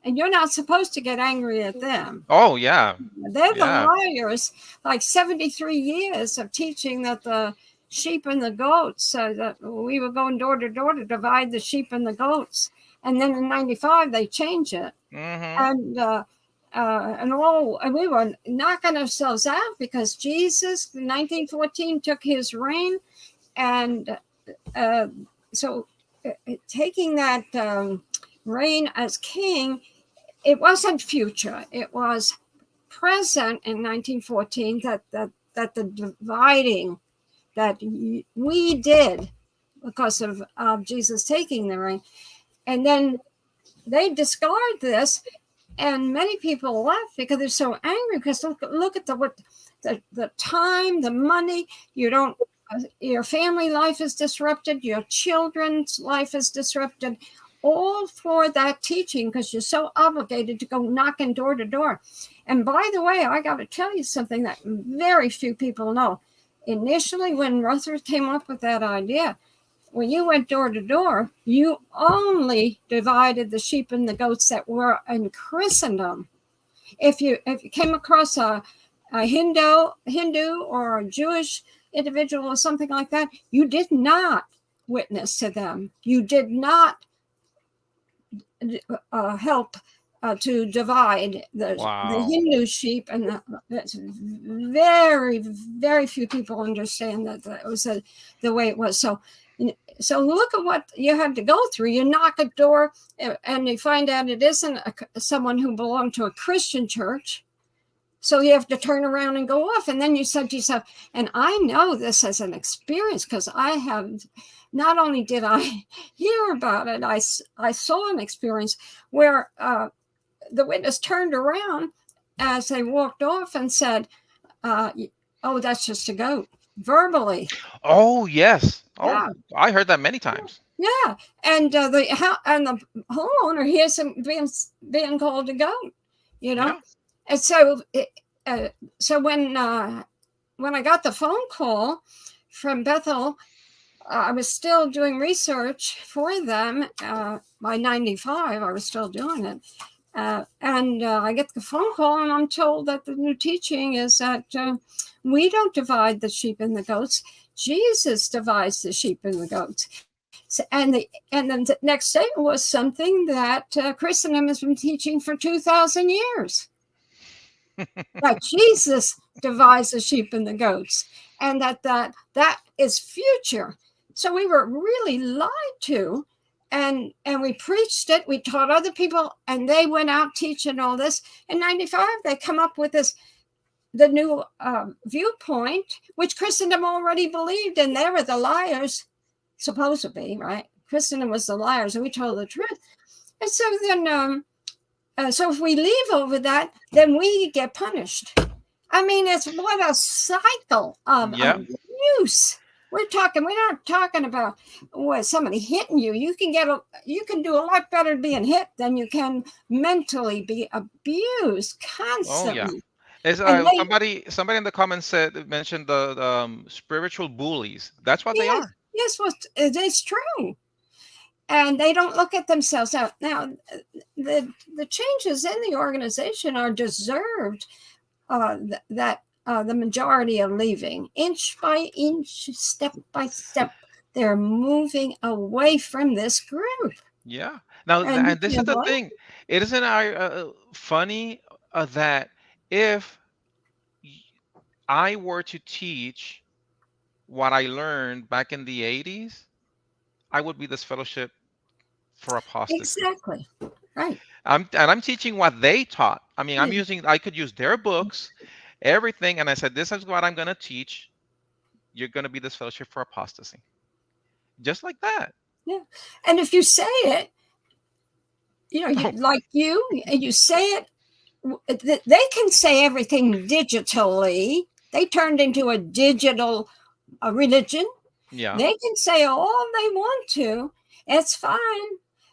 and you're not supposed to get angry at them.
Oh yeah,
They're the
yeah.
liars. Like 73 years of teaching that the sheep and the goats, so that we were going door to door to divide the sheep and the goats. And then in 95, they changed it.
Mm-hmm.
And we were knocking ourselves out because Jesus in 1914 took his reign. And so taking that reign as king, it wasn't future. It was present in 1914 that the dividing that we did because of Jesus taking the reign. And then they discard this, And many people left because they're so angry, because look at the time, the money. You don't, your family life is disrupted, your children's life is disrupted, all for that teaching, because you're so obligated to go knocking door to door. And by the way, I got to tell you something that very few people know. Initially, when Rutherford came up with that idea, when you went door to door, you only divided the sheep and the goats that were in Christendom. If you came across a Hindu or a Jewish individual or something like that, you did not witness to them. You did not help to divide the Hindu sheep, and that's very, very few people understand that was the way it was. So look at what you had to go through. You knock a door and you find out it isn't someone who belonged to a Christian church. So you have to turn around and go off. And then you said to yourself, and I know this as an experience, because I have, not only did I hear about it, I saw an experience where the witness turned around as they walked off and said, oh, that's just a goat, verbally.
Oh, yes. Oh,
Yeah.
I heard that many times.
Yeah. And the homeowner hears him being called a goat, you know? Yeah. And so when I got the phone call from Bethel, I was still doing research for them. By 95, I was still doing it. And I get the phone call, and I'm told that the new teaching is that we don't divide the sheep and the goats. Jesus divides the sheep and the goats. So, and then the next statement was something that Christendom has been teaching for 2,000 years. That Jesus divides the sheep and the goats, and that is future. So we were really lied to, and we preached it. We taught other people, and they went out teaching all this. In 95, they come up with the new viewpoint, which Christendom already believed, and they were the liars, supposed to be, right? Christendom was the liars, and we told the truth. And so then, so if we leave over that, then we get punished. I mean, it's what a cycle of abuse. We're not talking about somebody hitting you. You can do a lot better being hit than you can mentally be abused constantly.
Oh, yeah. Somebody in the comments mentioned the spiritual bullies. That's what they are.
Yes, it is true. And they don't look at themselves. Now, the changes in the organization are deserved. That the majority are leaving, inch by inch, step by step. They're moving away from this group.
Yeah. Now, and this is the thing. It isn't funny that if I were to teach what I learned back in the 80s, I would be this fellowship for apostasy.
Exactly. Right.
I'm teaching what they taught. I mean, I could use their books, everything, and I said, this is what I'm going to teach. You're going to be this fellowship for apostasy. Just like that.
Yeah. And if you say it, you say it, they can say everything digitally. They turned into a digital religion.
Yeah.
They can say all they want to. It's fine.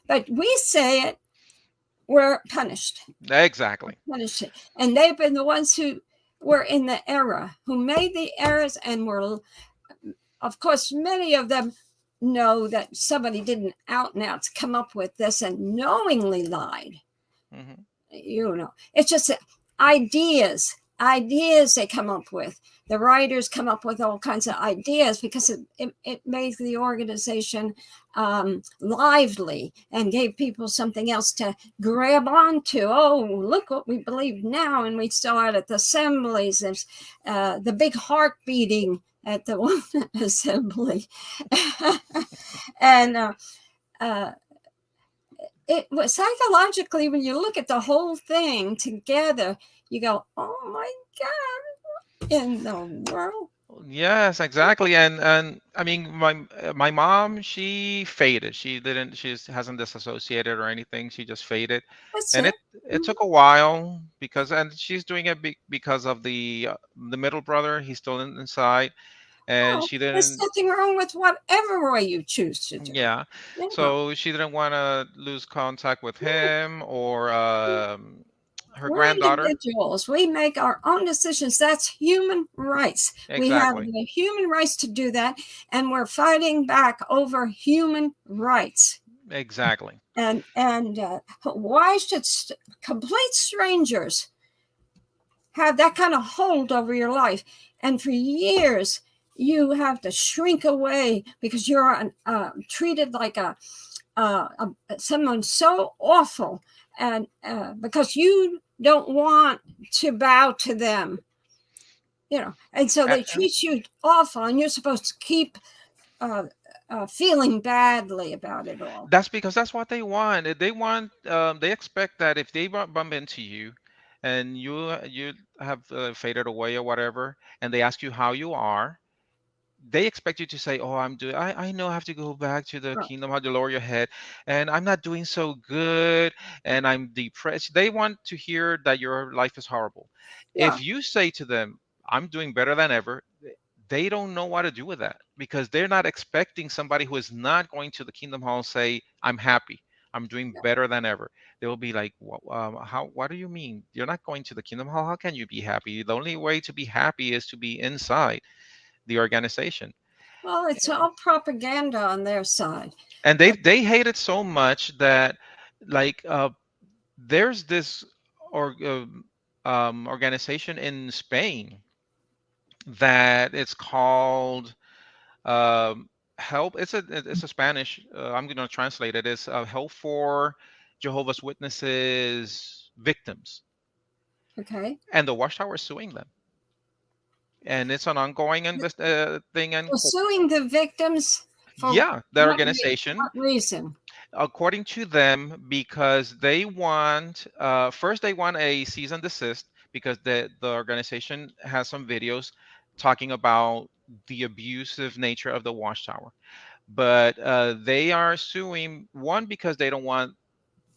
But we say it, we're punished.
Exactly.
Punished. And they've been the ones who were in the error, who made the errors, and were, of course, many of them know that somebody didn't out and out come up with this and knowingly lied. Mm-hmm. It's just ideas they come up with. The writers come up with all kinds of ideas because it made the organization lively and gave people something else to grab onto. Oh, look what we believe now. And we start at the assemblies. There's the big heart beating at the one assembly. And it was psychologically, when you look at the whole thing together, you go, oh my God, in the world.
Yes, exactly. And I mean, my mom, she faded. She hasn't disassociated or anything. She just faded,
That's
and
it.
it
Mhm.
took a while because, and she's doing it because of the middle brother. He's still inside, and
Oh,
she
there's
didn't.
nothing wrong with whatever way you choose to do it.
Yeah,
Yeah.
so she didn't want to lose contact with him or her
We're
granddaughter.
individuals. We make our own decisions. That's human rights. We have
Exactly,
the human rights to do that, and we're fighting back over human rights.
exactly.
And why should complete strangers have that kind of hold over your life? And for years, you have to shrink away because you're treated like someone so awful, and because you don't want to bow to them, and so they
And
treat you awful, and you're supposed to keep uh, feeling badly about it all.
that's because that's what they want. They want, they expect that if they bump into you, and you have faded away or whatever, and they ask you how you are, they expect you to say, "Oh, I'm doing. I know I have to go back to the
Right.
kingdom. How to lower your head, and I'm not doing so good, and I'm depressed." They want to hear that your life is horrible.
Yeah.
If you say to them, "I'm doing better than ever," they don't know what to do with that because they're not expecting somebody who is not going to the kingdom hall say, "I'm happy. I'm doing better than ever." They will be like, "How? What do you mean? You're not going to the kingdom hall? How can you be happy? The only way to be happy is to be inside the organization."
Well, it's all propaganda on their side.
And they hate it so much that, like, there's this or organization in Spain that it's called um, help. It's a Spanish. I'm going to translate it. It's help for Jehovah's Witnesses victims,
Okay.
and the Watchtower is suing them, and it's an ongoing thing in
Well,
court.
suing the victims for
Yeah, that organization,
what reason?
according to them, because they want first they want a cease and desist because the organization has some videos talking about the abusive nature of the Watchtower, but they are suing one because they don't want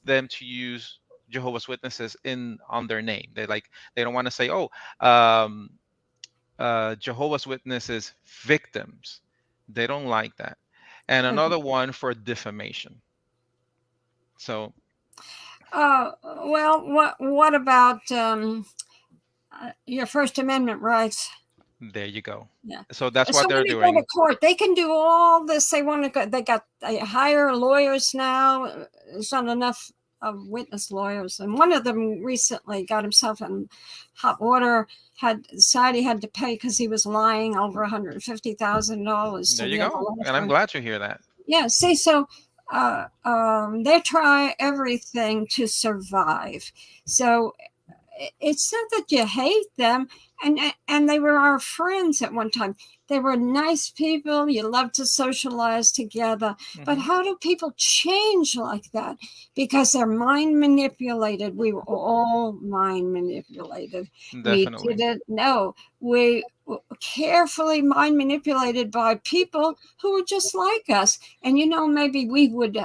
them to use Jehovah's Witnesses in on their name. They don't want to say, "Oh, um, Jehovah's Witnesses victims." They don't like that. And
Okay.
another one for defamation. So
Well, what about your First Amendment rights?
there you go.
Yeah.
So that's
So
what
when
they're
they go to
doing.
court, they can do all this they want to go. They hire lawyers now. There's not enough witness lawyers, and one of them recently got himself in hot water. Had society had to pay because he was lying over $150,000
There
to
you
get a
go.
law
And I'm
firm.
glad to hear that.
Yeah. See, so they try everything to survive. So it's not that you hate them, and they were our friends at one time. They were nice people. You love to socialize together. But
Hmm.
how do people change like that? Because they're mind manipulated. We were all mind manipulated. We
Definitely.
didn't know. We were carefully mind manipulated by people who were just like us. And maybe we would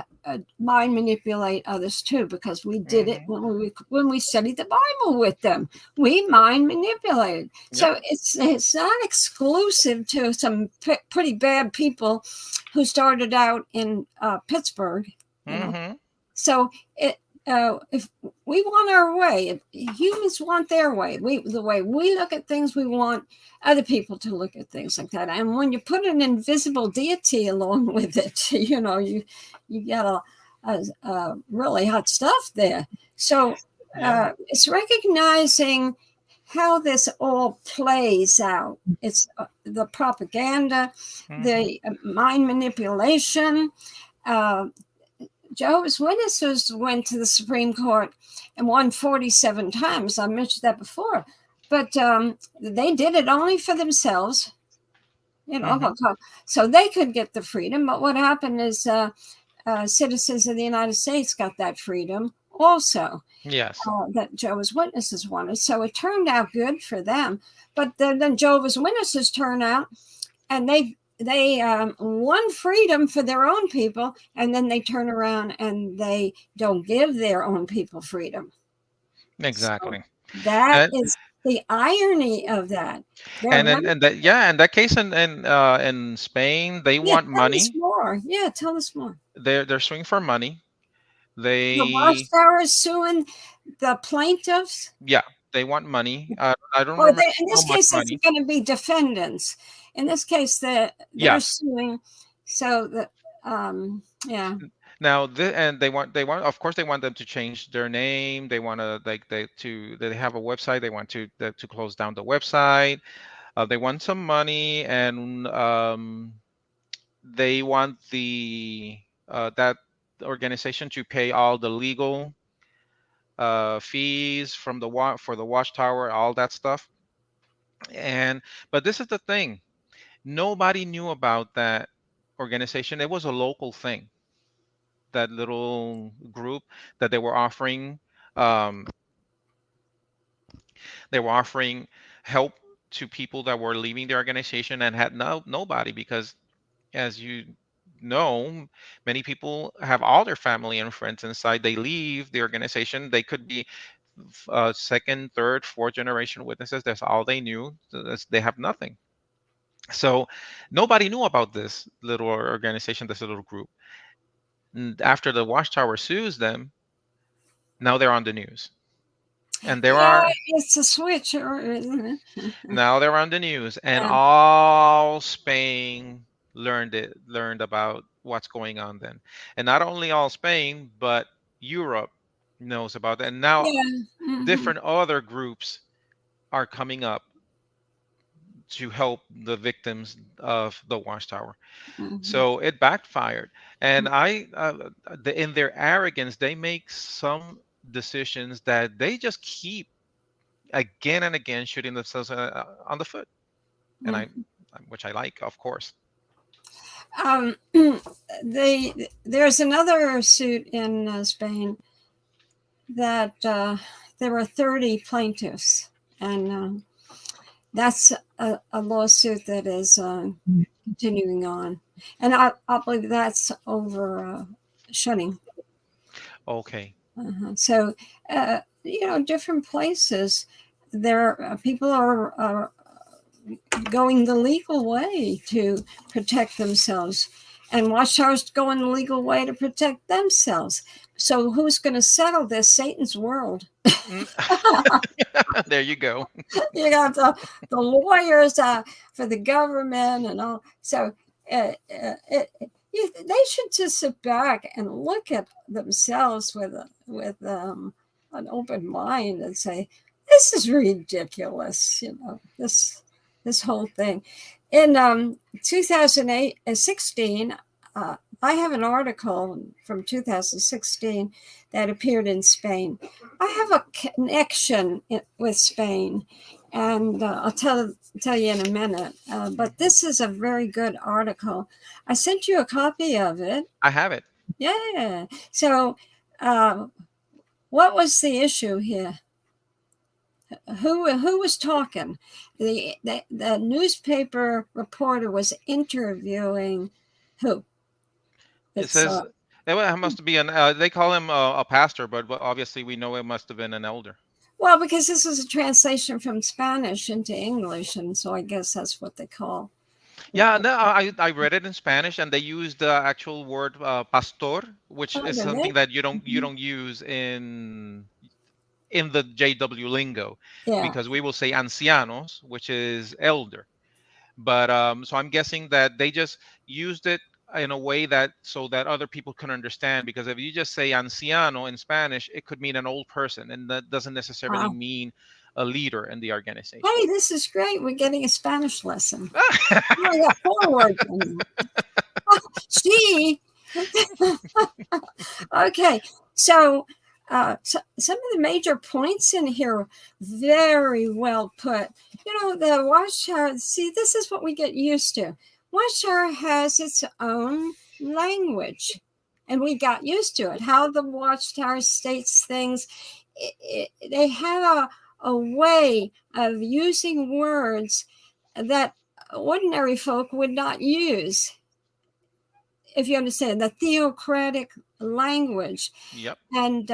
mind manipulate others too, because we did it
Hmm.
when we studied the Bible with them. We mind manipulated.
Yep.
So it's not exclusive to some pretty bad people who started out in Pittsburgh. You know,
Hmm.
so if we want our way, if humans want their way. The way we look at things, we want other people to look at things like that. And when you put an invisible deity along with it, you get a really hot stuff there. So
Yeah.
it's recognizing how this all plays out. It's the propaganda,
Hmm.
the mind manipulation. Uh, Jehovah's Witnesses went to the Supreme Court and won 47 times. I mentioned that before. But they did it only for themselves,
Hmm.
so they could get the freedom. But what happened is citizens of the United States got that freedom also
Yes.
that Jehovah's Witnesses wanted. So it turned out good for them. But then Jehovah's Witnesses turn out and they won freedom for their own people, and then they turn around and they don't give their own people freedom.
Exactly.
So that
And
is the irony of that.
and and that, yeah, in that case, in Spain, they
Yeah,
want
tell us
money.
more. Yeah, tell us more.
They're suing for money.
The
They
Watchtower is suing the plaintiffs.
Yeah, they want money. I don't
Or
remember
in
how
this
much
case, it's
money.
going to be defendants. In this case, they're
Yes.
suing. So that, yeah.
Now, and they want, of course, they want them to change their name. They want to, like, they have a website. They want to close down the website. They want some money, and they want that organization to pay all the legal fees from for the Watchtower, all that stuff. But this is the thing. Nobody knew about that organization. It was a local thing, that little group that um, they were offering help to people that were leaving the organization and had nobody, because, as you know, many people have all their family and friends inside. They leave the organization. They could be second, third, fourth generation witnesses. That's all they knew. They have nothing. So nobody knew about this little organization, this little group. And after the Watchtower sues them, now they're on the news. And there
Yeah,
are
it's a switch, isn't it?
Now they're on the news, and
Yeah.
all Spain learned about what's going on then. And not only all Spain, but Europe knows about that. And now
Yeah. Mhm.
different other groups are coming up to help the victims of the Watchtower.
Mhm.
So it backfired. And in their arrogance, they make some decisions that they just keep again and again shooting themselves on the foot. And
Mhm.
which I like, of course.
Um, there's another suit in Spain that there were 30 plaintiffs, and that's a lawsuit that is continuing on, and I believe that's over shunning.
Okay.
So, different places, there people are going the legal way to protect themselves, and Watchtowers going the legal way to protect themselves. So, who's going to settle this? Satan's world.
Mm. There you go.
You got the lawyers for the government and all. So, they should just sit back and look at themselves with an open mind and say, "This is ridiculous." This whole thing. In 2016, I have an article from 2016 that appeared in Spain. I have a connection with Spain, and I'll tell you in a minute. But this is a very good article. I sent you a copy of it.
I have it.
Yeah. So, what was the issue here? Who was talking? The newspaper reporter was interviewing who?
It
It's
says it must be they call him a pastor, but obviously we know it must have been an elder.
well, because this is a translation from Spanish into English, and so I guess that's what they call.
Yeah, no, I read it in Spanish, and they used the actual word pastor, which
Oh,
is
did
something
they?
that you don't use in the JW lingo,
Yeah.
because we will say ancianos, which is elder. But so I'm guessing that they just used it in a way that so that other people can understand, because if you just say anciano in Spanish, it could mean an old person, and that doesn't necessarily
Wow.
mean a leader in the organization.
Hey, this is great. We're getting a Spanish lesson. Oh, I got 4 words in there. She. Okay. So, some of the major points in here, very well put. The Watchtower, see, this is what we get used to. Watchtower has its own language. and we got used to it. How the Watchtower states things, they have a way of using words that ordinary folk would not use, if you understand, the theocratic language.
Yep.
And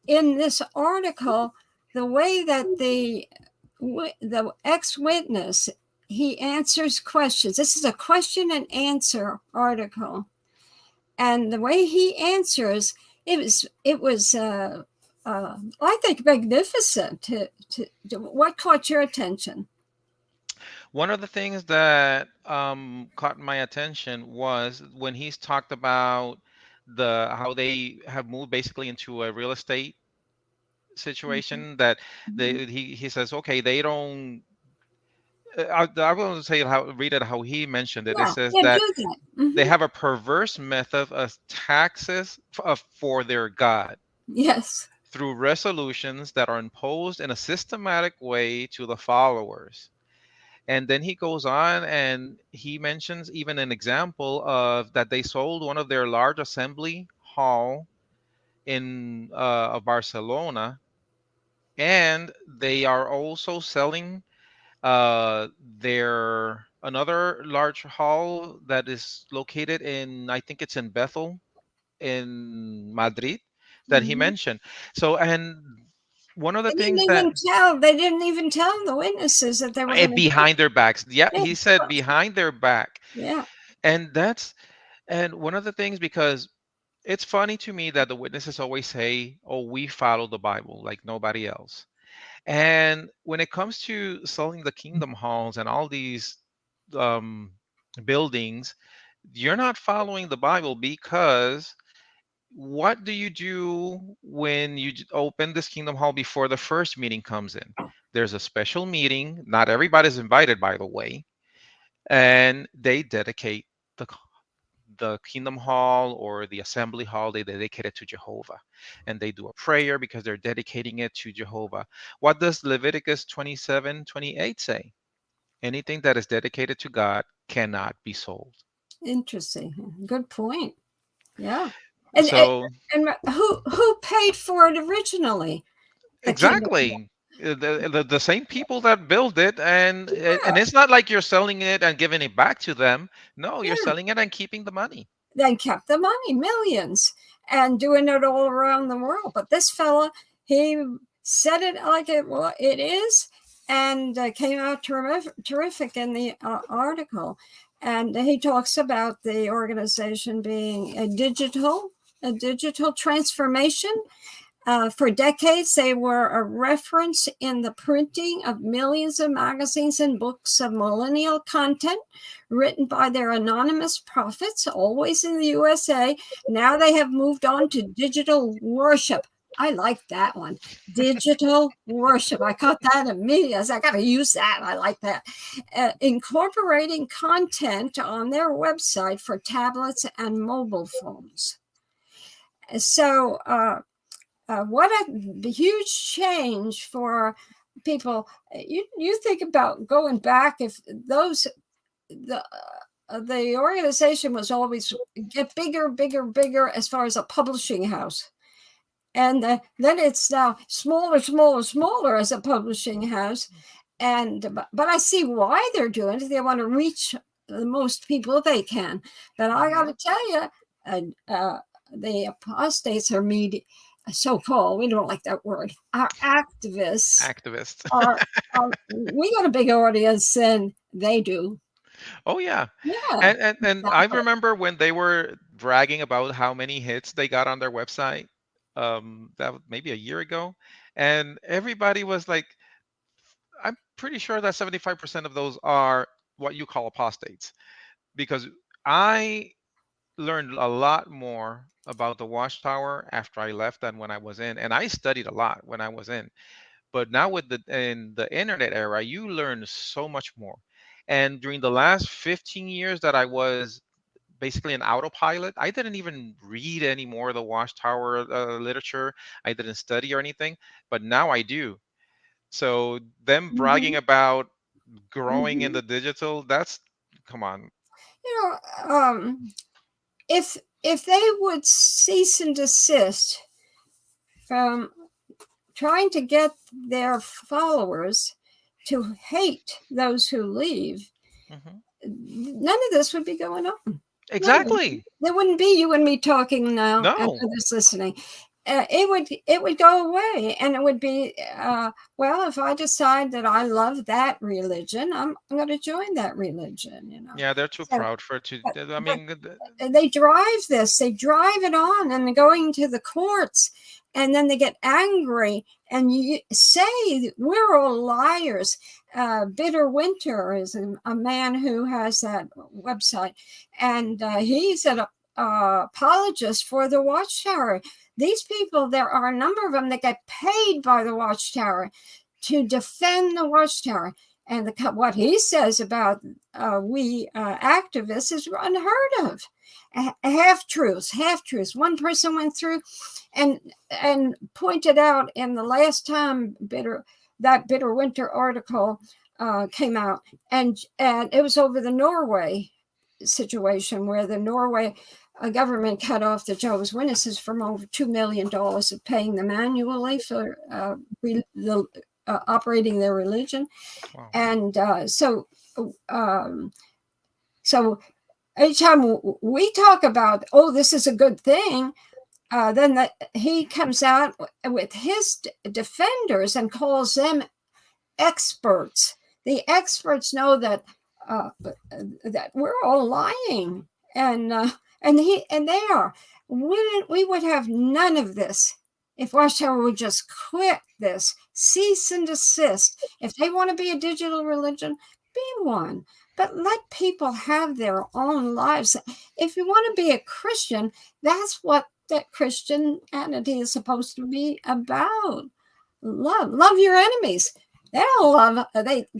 in this article, the way that the ex-witness, he answers questions. This is a question and answer article, and the way he answers, it was I think magnificent. What caught your attention?
One of the things that caught my attention was when he's talked about how they have moved basically into a real estate situation, that he says, okay, they don't. I will say read it how he mentioned it. It
Yeah,
says
yeah,
that
do that.
they have a perverse method of taxes for their God
Yes.
through resolutions that are imposed in a systematic way to the followers. And then he goes on and he mentions even an example of that they sold one of their large assembly hall in of Barcelona, and they are also selling their another large hall that is located in, I think it's in Bethel in Madrid, that he
Mhm.
mentioned. So, and one of the things that
They didn't even tell the witnesses that they were going to do
behind their backs, yeah,
it.
he said behind their back.
Yeah.
And that's, and one of the things, because it's funny to me that the witnesses always say, oh, we follow the Bible like nobody else. And when it comes to selling the kingdom halls and all these um, buildings, you're not following the Bible, because what do you do when you open this kingdom hall before the first meeting comes in? There's a special meeting. Not everybody's invited, by the way, and they dedicate the the kingdom hall or the assembly hall. They dedicate it to Jehovah, and they do a prayer because they're dedicating it to Jehovah. What does Leviticus 27:28 say? Anything that is dedicated to God cannot be sold.
Interesting. Good point. Yeah. And
So
and who paid for it originally? The kingdom.
exactly. The same people that build it, and
Yeah.
it's not like you're selling it and giving it back to them. No, you're
Yeah.
selling it and keeping the money.
Then kept the money, millions, and doing it all around the world. But this fella, he said it like it is, and came out terrific in the article. And he talks about the organization being a digital transformation. For decades, they were a reference in the printing of millions of magazines and books of millennial content written by their anonymous prophets, always in the USA. Now they have moved on to digital worship. I like that one. Digital worship. I caught that immediately. I said, I got to use that. I like that. Incorporating content on their website for tablets and mobile phones. So, what a huge change for people. You think about going back, if those the organization was always get bigger as far as a publishing house, and then it's now smaller as a publishing house. And but I see why they're doing it. They want to reach the most people they can. But I got to tell you, the apostates are media, so-called, we don't like that word, our activists
Activist.
are, we got a big audience than they do.
Oh yeah.
Yeah,
And I remember when they were bragging about how many hits they got on their website, that was maybe a year ago, and everybody was like, I'm pretty sure that 75% of those are what you call apostates, because I learned a lot more about the Watchtower after I left than when I was in, and I studied a lot when I was in. But now with the internet era, you learn so much more. And during the last 15 years that I was basically an autopilot, I didn't even read any more of the Watchtower literature. I didn't study or anything, but now I do. So them bragging
mhm,
about growing in
mhm.
the digital, that's, come on.
You know, if they would cease and desist from trying to get their followers to hate those who leave, none of this would be going on.
Exactly.
There wouldn't be you and me talking now
No.
and others listening. It would go away, and it would be well, if I decide that I love that religion, I'm going to join that religion. You know.
Yeah, they're too proud for it to. I mean,
They drive this. They drive it on, and they're going to the courts, and then they get angry and you say we're all liars. Bitter Winter is a man who has that website, and he's an apologist for the Watchtower. These people, there are a number of them that get paid by the Watchtower to defend the Watchtower. And what he says about we activists is unheard of. Half-truths. One person went through and pointed out in the last time Bitter Winter article came out, and it was over the Norway situation where the Norway government cut off the Jehovah's Witnesses from over $2 million of paying them annually for operating their religion. Wow. And so each time we talk about, oh, this is a good thing, then he comes out with his defenders and calls them experts. The experts know that we're all lying, and they are. We would have none of this if Watchtower would just quit this, cease and desist. If they want to be a digital religion, be one. But let people have their own lives. If you want to be a Christian, that's what that Christianity is supposed to be about. Love your enemies. They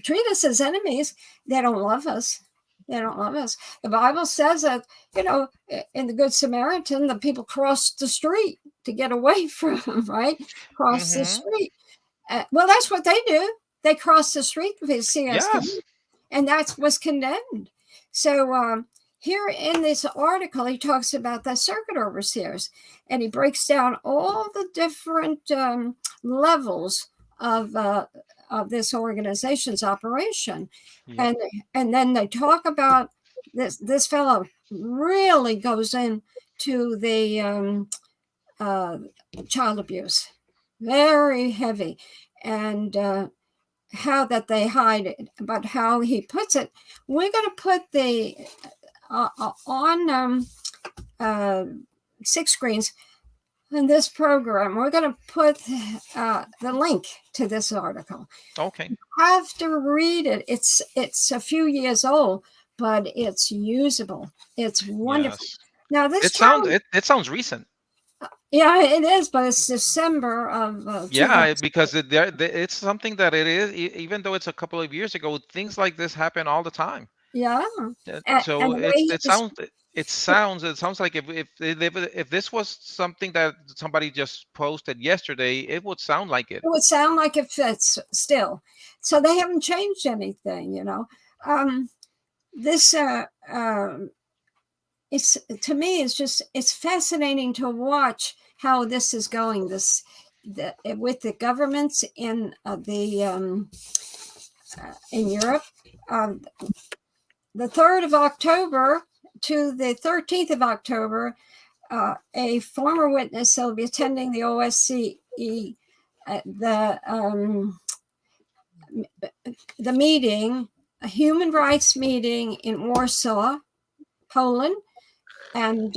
treat us as enemies. They don't love us. The Bible says that, in the Good Samaritan, the people crossed the street to get away from him, right? Cross the street. Well, that's what they do. They cross the street because see us coming, and that was condemned. So here in this article, he talks about the circuit overseers, and he breaks down all the different levels of this organization's operation. Yep. And then they talk about this fellow really goes into the child abuse, very heavy, and how that they hide it, but how he puts it. We're going to put the on 6 screens in this program. We're going to put the link to this article.
Okay.
You have to read it. It's a few years old, but it's usable. It's wonderful. Yes. Now this
it sounds recent.
Yeah, it is, but it's December of.
Because it's something that it is. Even though it's a couple of years ago, things like this happen all the time.
Yeah.
So it sounds like if this was something that somebody just posted yesterday, it would sound like it.
It would sound like it fits still. So they haven't changed anything, This it's, to me, it's fascinating to watch how this is going. With the governments in Europe, the 3rd of October to the 13th of October, a former witness will be attending the OSCE, the meeting, a human rights meeting in Warsaw, Poland, and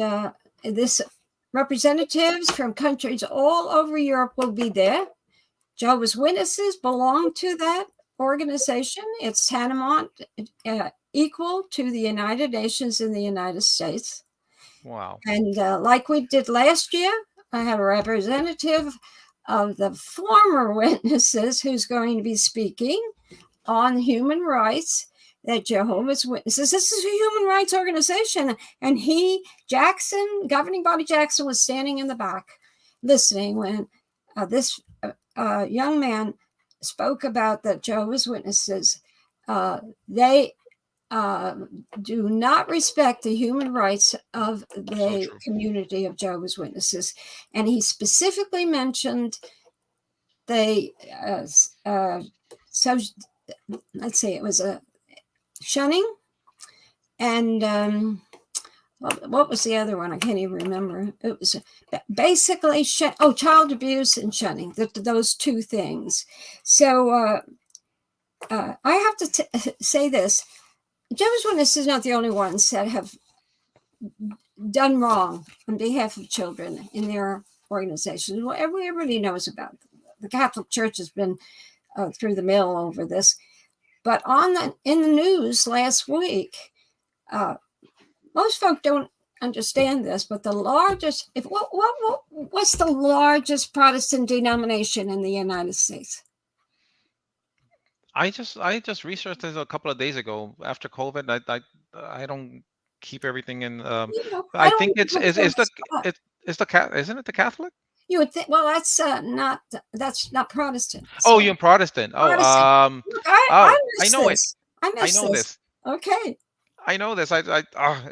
this representatives from countries all over Europe will be there. Jehovah's Witnesses belong to that organization. It's tantamount, equal to the United Nations in the United States.
Wow.
And like we did last year, I have a representative of the former witnesses who's going to be speaking on human rights, that Jehovah's Witnesses. This is a human rights organization. And governing body Jackson, was standing in the back listening when this young man spoke about the Jehovah's Witnesses. They do not respect the human rights of the
true.
community of Jehovah's Witnesses. And he specifically mentioned they, so let's see, it was a shunning and what was the other one? I can't even remember. It was basically child abuse and shunning, those two things. So I have to say this. Jehovah's Witnesses is not the only ones that have done wrong on behalf of children in their organizations. Well, everybody knows about them. The Catholic Church has been through the mill over this. But in the news last week, most folk don't understand this, but the largest, what's the largest Protestant denomination in the United States?
I just researched this a couple of days ago. After COVID, I don't keep everything in. I think isn't it the Catholic?
You would think. Well, that's not Protestant.
So. Oh, you're Protestant. Oh,
Protestant. Look, I
know
this.
it. I know this.
Okay.
I know this. I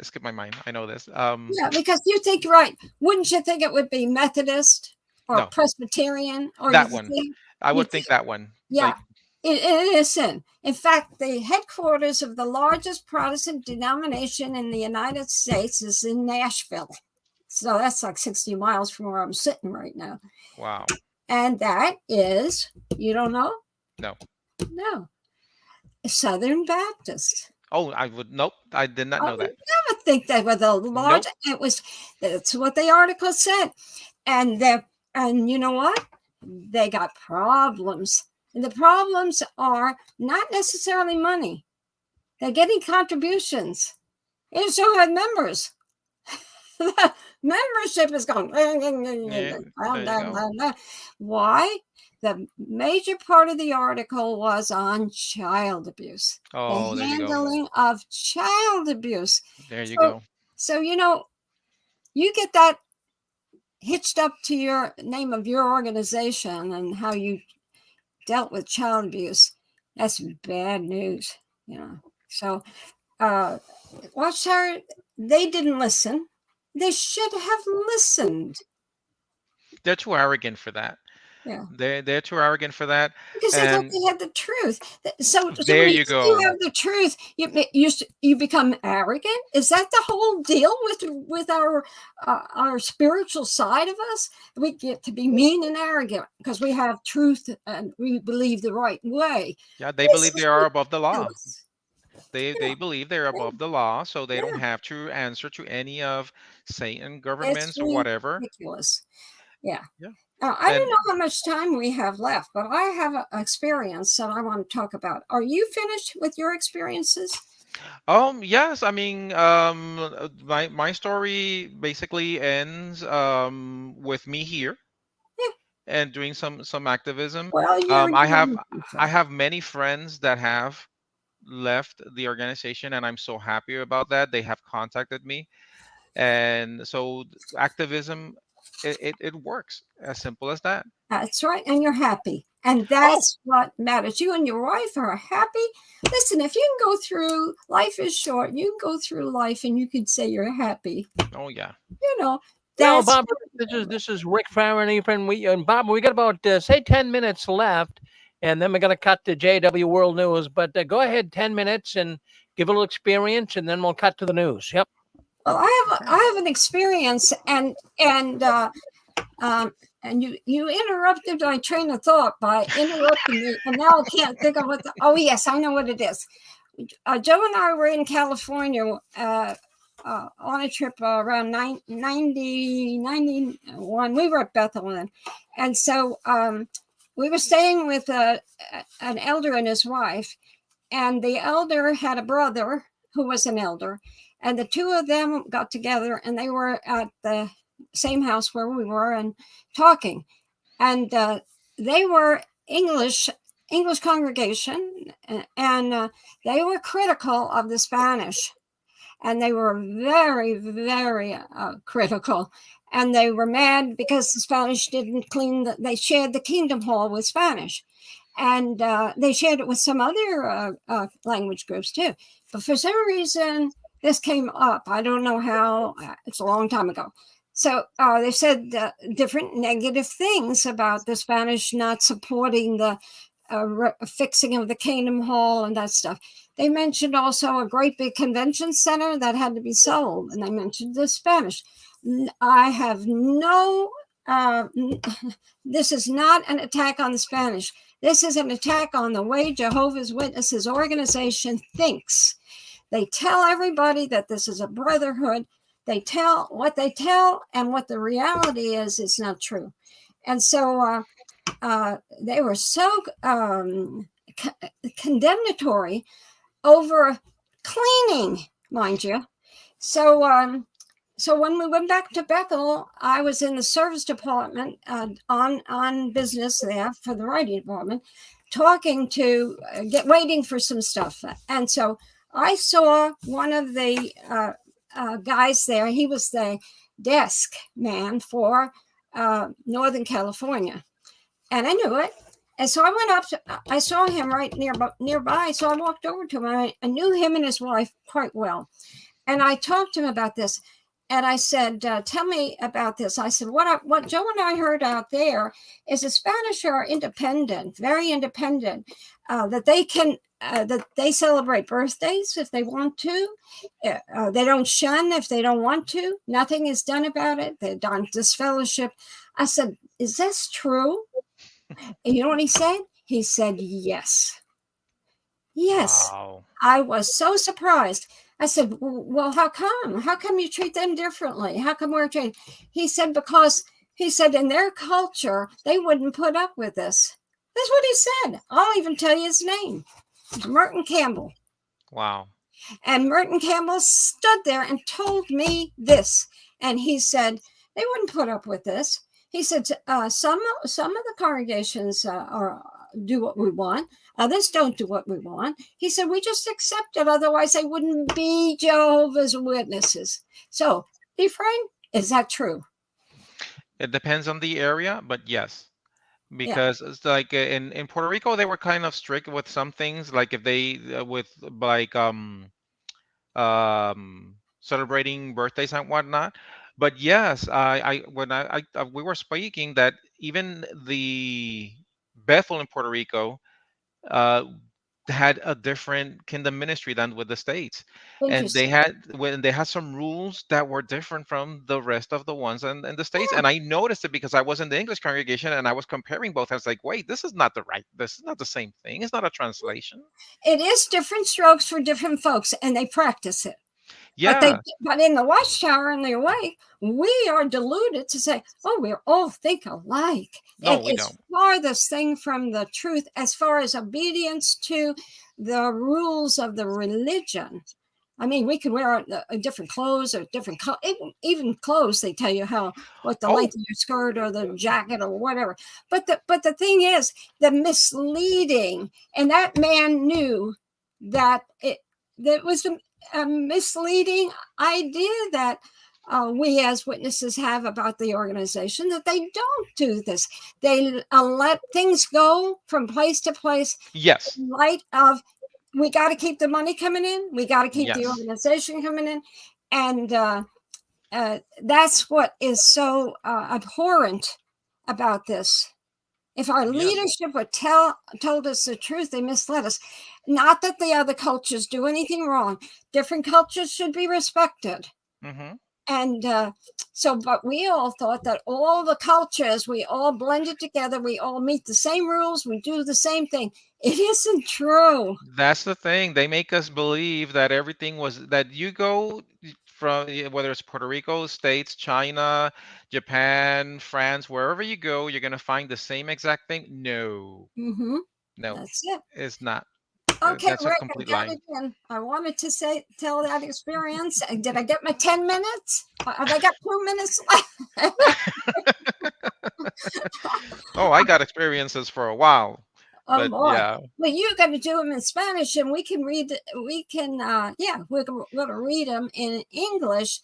skipped my mind. I know this.
Yeah, because you think, right? Wouldn't you think it would be Methodist or Presbyterian or
that one? I would think that one.
Yeah.
Like,
it isn't. In fact, the headquarters of the largest Protestant denomination in the United States is in Nashville. So that's like 60 miles from where I'm sitting right now.
Wow.
And that is, you don't know?
No.
Southern Baptist.
Oh, nope. I did not know that.
I never think they were the large. Nope. That's what the article said. And you know what? They got problems. And the problems are not necessarily money. They're getting contributions. They just don't have members. The membership is going. Why? The major part of the article was on child abuse.
Oh,
the handling of child abuse.
There you go.
So, you get that hitched up to your name of your organization and how you dealt with child abuse. That's bad news, So, Watchtower, they didn't listen. They should have listened.
They're too arrogant for that.
Yeah,
they're too arrogant for that.
Because they thought they had the truth. So
there you go.
You have the truth. You become arrogant. Is that the whole deal with our spiritual side of us? We get to be mean and arrogant because we have truth and we believe the right way.
Yeah, they believe they are above the law. They believe they're above the law, so they don't have to answer to any of Satan governments or whatever.
Ridiculous. Yeah.
Yeah.
I don't know how much time we have left, but I have an experience that I want to talk about. Are you finished with your experiences?
Yes. I mean, my story basically ends with me here. And doing some activism.
Well,
I have many friends that have left the organization, and I'm so happy about that. They have contacted me, and so activism, it works. As simple as that.
That's right, and you're happy, and that's what matters. You and your wife are happy. Listen, if you can go through, life is short. You can go through life, and you could say you're happy.
Oh yeah.
Well, Bob, this is Rick Farron. And Bob, we got about say 10 minutes left, and then we're going to cut to JW World News. But go ahead, 10 minutes, and give a little experience, and then we'll cut to the news. Yep.
Well, I have an experience, and you interrupted my train of thought by interrupting me, and now I can't think of what. Oh yes, I know what it is. Joe and I were in California on a trip around 91. We were at Bethel then, and so we were staying with an elder and his wife, and the elder had a brother who was an elder. And the two of them got together, and they were at the same house where we were and talking. And they were English congregation, and they were critical of the Spanish. And they were very, very critical. And they were mad because the Spanish didn't they shared the Kingdom Hall with Spanish. And they shared it with some other language groups too. But for some reason, this came up. I don't know how. It's a long time ago. So they said different negative things about the Spanish not supporting the fixing of the Kingdom Hall and that stuff. They mentioned also a great big convention center that had to be sold, and they mentioned the Spanish. I have no, this is not an attack on the Spanish. This is an attack on the way Jehovah's Witnesses organization thinks. They tell everybody that this is a brotherhood. They tell, and what the reality is not true. And so they were so condemnatory over cleaning, mind you. So so when we went back to Bethel, I was in the service department on business there for the writing department, talking to waiting for some stuff. And so I saw one of the guys there. He was the desk man for Northern California, and I knew it. And so I went up I saw him right nearby. So I walked over to him. I knew him and his wife quite well. And I talked to him about this. And I said, tell me about this. I said, what Joe and I heard out there is the Spanish are independent, very independent, that they can, that they celebrate birthdays if they want to. They don't shun if they don't want to. Nothing is done about it. They don't disfellowship. I said, is this true? And you know what he said? He said, yes. Yes.
Wow.
I was so surprised. I said, well, how come? How come you treat them differently? How come we're treated? He said, because he said in their culture, they wouldn't put up with this. That's what he said. I'll even tell you his name. It's Merton Campbell.
Wow.
And Merton Campbell stood there and told me this. And he said, they wouldn't put up with this. He said, some of the congregations do what we want. Others don't do what we want. He said, we just accept it. Otherwise, they wouldn't be Jehovah's Witnesses. So, Ephraim, is that true?
It depends on the area, but yes. Because it's like in Puerto Rico, they were kind of strict with some things, like if they celebrating birthdays and whatnot. But yes, when we were speaking that even the Bethel in Puerto Rico uh, had a different kingdom ministry than with the states, and they had some rules that were different from the rest of the ones in the states. And I noticed it because I was in the English congregation and I was comparing both. I was like, wait, this is not the same thing. It's not a translation.
It is different strokes for different folks, and they practice it.
Yeah.
But in the Watchtower and the Awake, we are deluded to say, oh, we all think alike.
No, we don't.
It's farthest thing from the truth as far as obedience to the rules of the religion. I mean, we can wear different clothes or different even clothes. They tell you what the length of your skirt or the jacket or whatever. But the thing is, the misleading, and that man knew that that was a misleading idea that we as witnesses have about the organization, that they don't do this. They let things go from place to place.
Yes.
In light of, we got to keep the money coming in. We got to keep the organization coming in. And that's what is so abhorrent about this. If our leadership would told us the truth, they misled us. Not that the other cultures do anything wrong. Different cultures should be respected.
Mm-hmm.
And but we all thought that all the cultures, we all blended together. We all meet the same rules. We do the same thing. It isn't true.
That's the thing. They make us believe that everything that you go from, whether it's Puerto Rico, States, China, Japan, France, wherever you go, you're going to find the same exact thing. No.
Mm-hmm.
No,
that's it.
It's not.
Okay,
that's
Rick,
a complete lie.
I wanted to tell that experience. Did I get my 10 minutes? Have I got 2 minutes left?
Oh, I got experiences for a while. But yeah.
Well, you got to do them in Spanish, and we can read. We're going to read them in English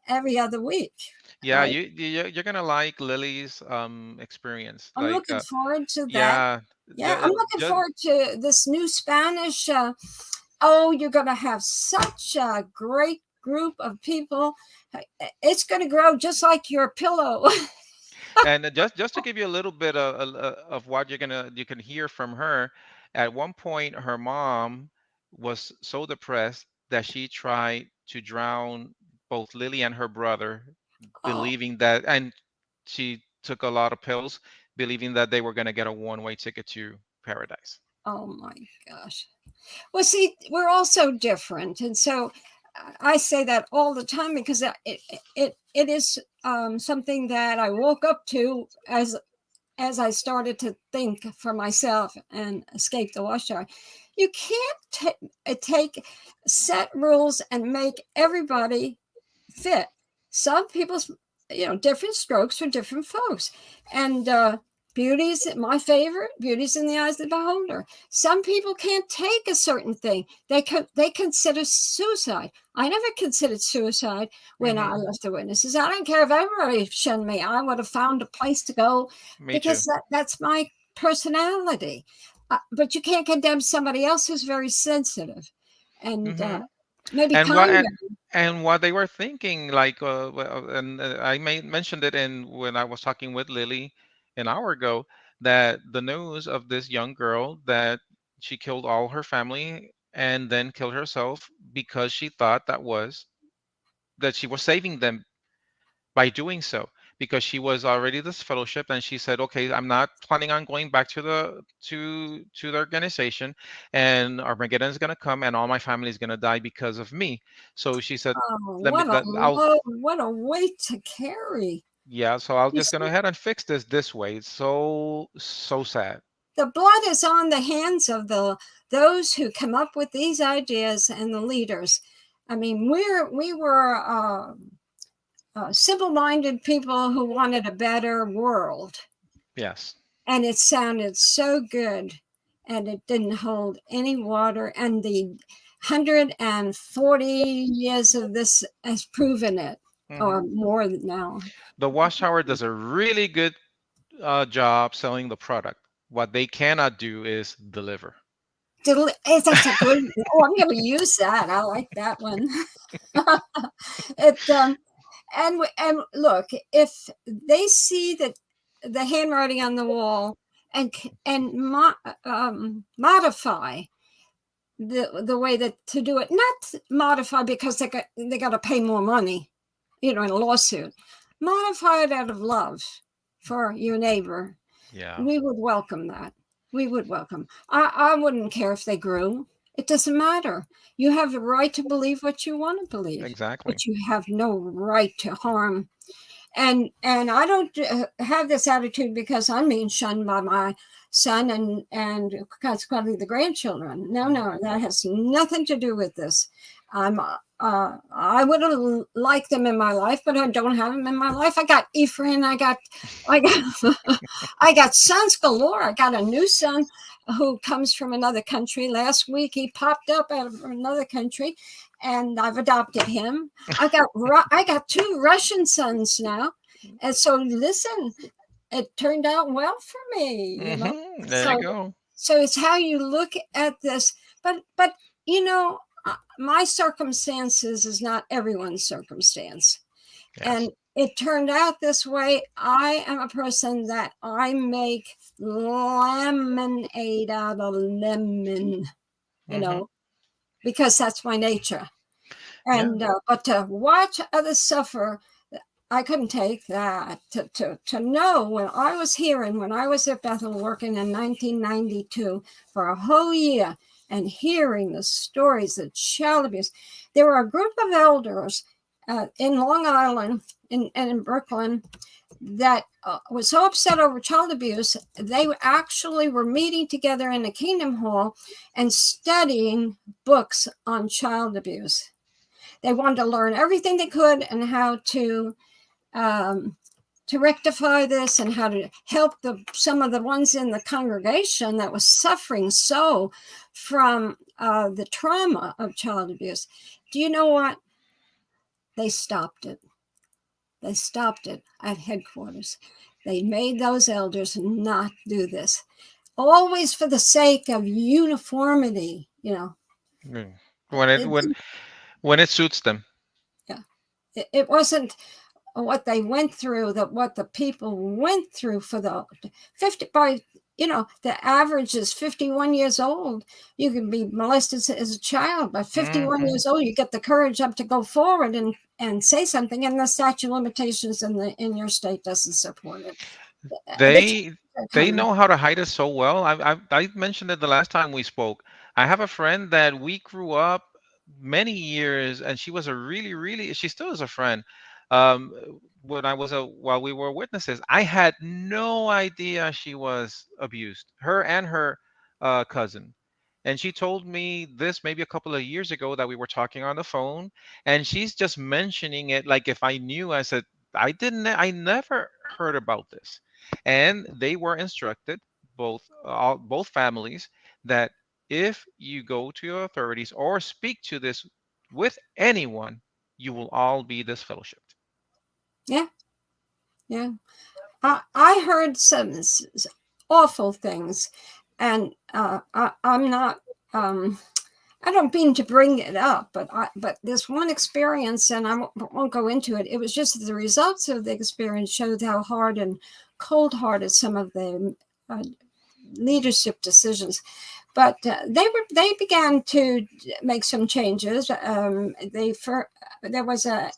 every other week.
Yeah, right? You're gonna like Lily's experience.
I'm looking forward to that. Yeah, I'm looking forward to this new Spanish. You're going to have such a great group of people. It's going to grow just like your pillow.
And just to give you a little bit of what you can hear from her. At one point, her mom was so depressed that she tried to drown both Lily and her brother,
Oh,
believing that, and she took a lot of pills, believing that they were going to get a one-way ticket to paradise.
oh my gosh. Well, see, we're all so different. And so I say that all the time because it is something that I woke up to as I started to think for myself and escape the Watchtower. You can't take set rules and make everybody fit. Some people's, different strokes for different folks. And beauty's my favorite. Beauty's in the eyes of the beholder. Some people can't take a certain thing. They consider suicide. I never considered suicide when I left the witnesses. I don't care if everybody shunned me. I would have found a place to go
Me too.
because that's my personality. But you can't condemn somebody else who's very sensitive and maybe
and what
kinder.
and what they were thinking, like and I mentioned it in when I was talking with Lily an hour ago, that the news of this young girl that she killed all her family and then killed herself because she thought that she was saving them by doing so, because she was already this fellowship, and she said, okay, I'm not planning on going back to the organization, and Armageddon is going to come and all my family is going to die because of me. So she said,
Oh,
let me
what a
I'll
load, what a weight to carry.
yeah, so I'll
You
just go
see,
ahead and fix this way. It's so sad.
the blood is on the hands of those who come up with these ideas and the leaders. I mean, we were simple-minded people who wanted a better world,
Yes.
and it sounded so good, and it didn't hold any water. And the 140 years of this has proven it,
Hmm.
or more now.
The Watchtower does a really good job selling the product. What they cannot do is deliver.
That's a good. Oh, I'm going to use that. I like that one. it and look, if they see that the handwriting on the wall and modify the way that to do it, not modify because they got to pay more money, in a lawsuit. Modify it out of love for your neighbor.
Yeah,
We would welcome that. We would welcome. I wouldn't care if they grew. It doesn't matter. You have the right to believe what you want to believe,
exactly.
but you have no right to harm. And I don't have this attitude because I'm being shunned by my son and consequently the grandchildren. No, that has nothing to do with this. I would have liked them in my life, but I don't have them in my life. I got Ephraim. I got I got sons galore. I got a new son who comes from another country. Last week he popped up out of another country, and I've adopted him. I got two Russian sons now, and so listen, it turned out well for me.
There you
So
go.
so it's how you look at this, but my circumstances is not everyone's circumstance,
Yes.
and it turned out this way. I am a person that I make lemonade out of lemon, you
Hmm.
know, because that's my nature.
Yeah.
And but to watch others suffer, I couldn't take that. To know when I was here and when I was at Bethel working in 1992 for a whole year and hearing the stories of child abuse, there were a group of elders in Long Island and in Brooklyn that was so upset over child abuse, they actually were meeting together in the Kingdom Hall and studying books on child abuse. They wanted to learn everything they could and how to rectify this and how to help some of the ones in the congregation that was suffering so from the trauma of child abuse. Do you know what? They stopped it. They stopped it at headquarters. They made those elders not do this. always for the sake of uniformity,
Mm. When it
it,
when it suits them.
yeah, it wasn't what they went through, that what the people went through for the 50 by, the average is 51 years old. You can be molested as a child, but 51
Mhm.
years old, you get the courage up to go forward and say something, and the statute of limitations in your state doesn't support it. The
They
changes are
they
coming.
know how to hide it so well. I mentioned it the last time we spoke. I have a friend that we grew up many years, and she was a really she still is a friend. Um, when I was a while we were witnesses, I had no idea she was abused. Her and her cousin. And she told me this maybe a couple of years ago that we were talking on the phone, and she's just mentioning it like if I knew. I said, I never heard about this. And they were instructed, both families, that if you go to your authorities or speak to this with anyone, you will all be disfellowshipped.
Yeah, yeah. I heard some awful things, and I'm not. I don't mean to bring it up, but this one experience, and I won't go into it. It was just the results of the experience showed how hard and cold-hearted some of the leadership decisions. But they began to make some changes. There was a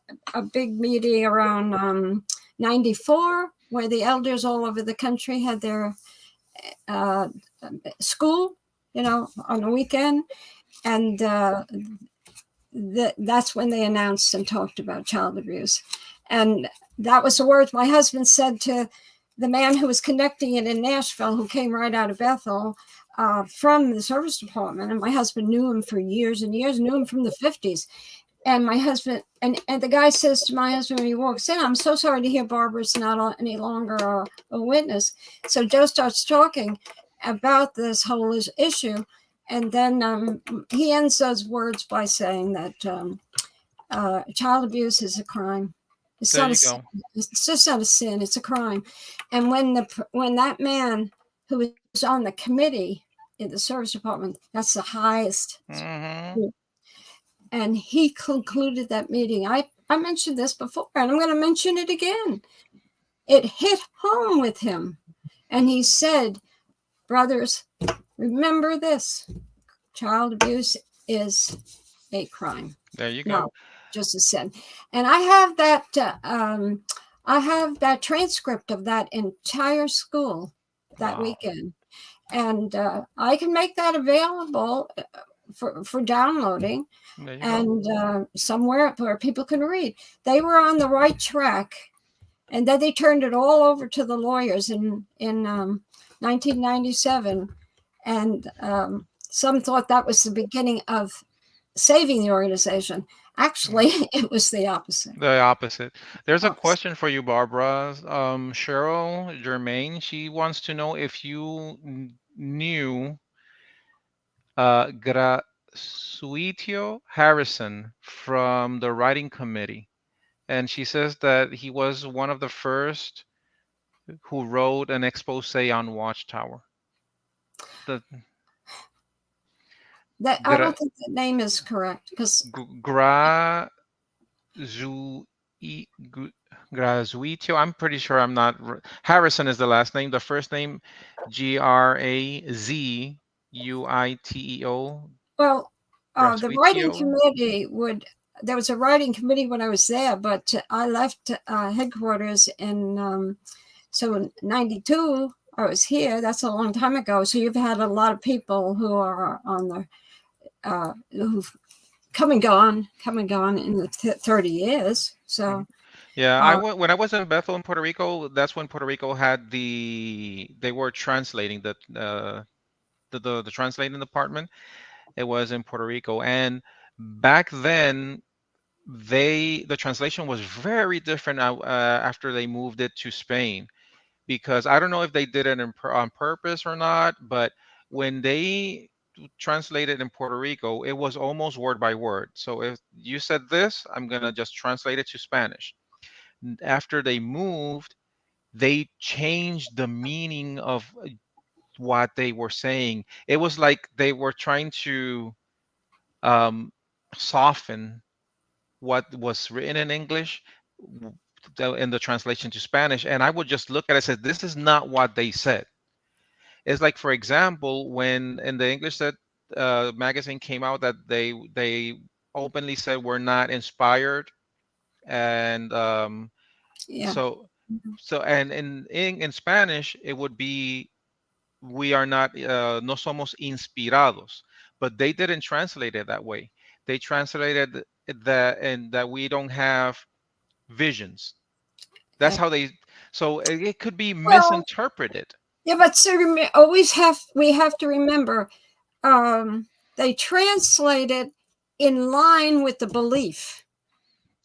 big meeting around 94 where the elders all over the country had their uh, school, on the weekend, and that's when they announced and talked about child abuse. And that was the words my husband said to the man who was conducting it in Nashville, who came right out of Bethel from the service department. And my husband knew him for years and years, knew him from the 50s. And my husband, and the guy says to my husband when he walks in, "I'm so sorry to hear Barbara's not any longer a witness." So Joe starts talking about this whole issue. And then he ends those words by saying that child abuse is a crime. It's
There
not a
you
sin.
go.
It's just not a sin. It's a crime. And when that man who was on the committee in the service department, that's the highest,
Hmm.
and he concluded that meeting. I mentioned this before, and I'm going to mention it again. It hit home with him, and he said, "Brothers, remember this: child abuse is a crime,
There you go.
not just a sin." And I have that transcript of that entire school that
Wow.
weekend, and I can make that available for downloading,
There you go.
and somewhere where people can read. They were on the right track, and then they turned it all over to the lawyers in 1997, and some thought that was the beginning of saving the organization. Actually, it was the opposite.
The opposite. There's a
Opposite.
question for you, Barbara. Cheryl Germain, she wants to know if you knew Grasuitio Harrison from the writing committee. And she says that he was one of the first who wrote an expose on Watchtower. The
That I
gra,
don't think the name is correct because
Grazu, Gu- Grasuitio. I'm pretty sure I'm not. Harrison is the last name. The first name, Grazuiteo.
well, the writing
Grasuitio.
committee would. There was a writing committee when I was there, but I left headquarters in so in '92. I was here. That's a long time ago. So you've had a lot of people who are on the who've come and gone in the 30 years. So
Yeah,
uh,
when I was in Bethel in Puerto Rico, that's when Puerto Rico had they were translating the translating department. It was in Puerto Rico, and back then the translation was very different after they moved it to Spain, because I don't know if they did it on purpose or not, but when they translated in Puerto Rico, it was almost word by word. So if you said this, I'm gonna just translate it to Spanish. After they moved, they changed the meaning of what they were saying. It was like they were trying to soften what was written in English in the translation to Spanish. And I would just look at it and say, this is not what they said. It's like, for example, when in the English that magazine came out, that they openly said we're not inspired, and
Yeah.
so and in Spanish it would be we are not no somos inspirados, but they didn't translate it that way. They translated that, and that we don't have visions. That's how they. So it could be
Well,
misinterpreted.
yeah, but so we have to remember they translate it in line with the belief.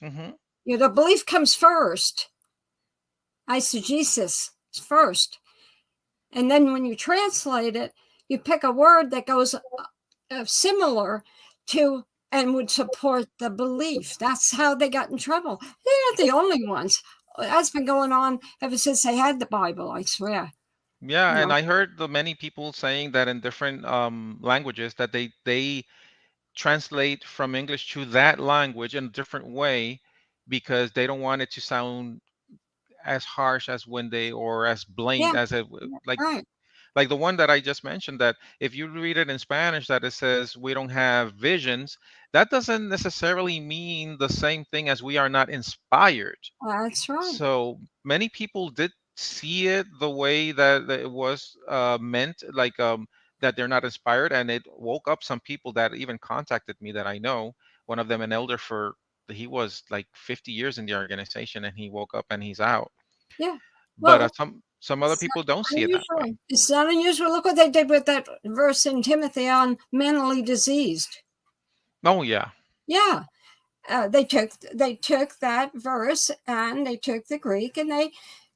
Hmm.
The belief comes first. Eisegesis first. And then when you translate it, you pick a word that goes similar to and would support the belief. That's how they got in trouble. They're not the only ones. That's been going on ever since they had the Bible, I swear.
Yeah, and I heard the many people saying that in different languages that they translate from English to that language in a different way because they don't want it to sound as harsh as when they, or as blatant
Yeah,
as it,
right.
like the one that I just mentioned, that if you read it in Spanish that it says we don't have visions, that doesn't necessarily mean the same thing as we are not inspired.
That's right.
So many people did see it the way that it was meant, like that they're not inspired, and it woke up some people that even contacted me that I know. One of them, an elder for, he was like 50 years in the organization, and he woke up and he's out.
Yeah.
But
Well,
some other
it's
people
not
don't see it that way.
unusual. It's not unusual. Look what they did with that verse in Timothy on mentally diseased.
Oh yeah.
Yeah. They took that verse and they took the Greek and they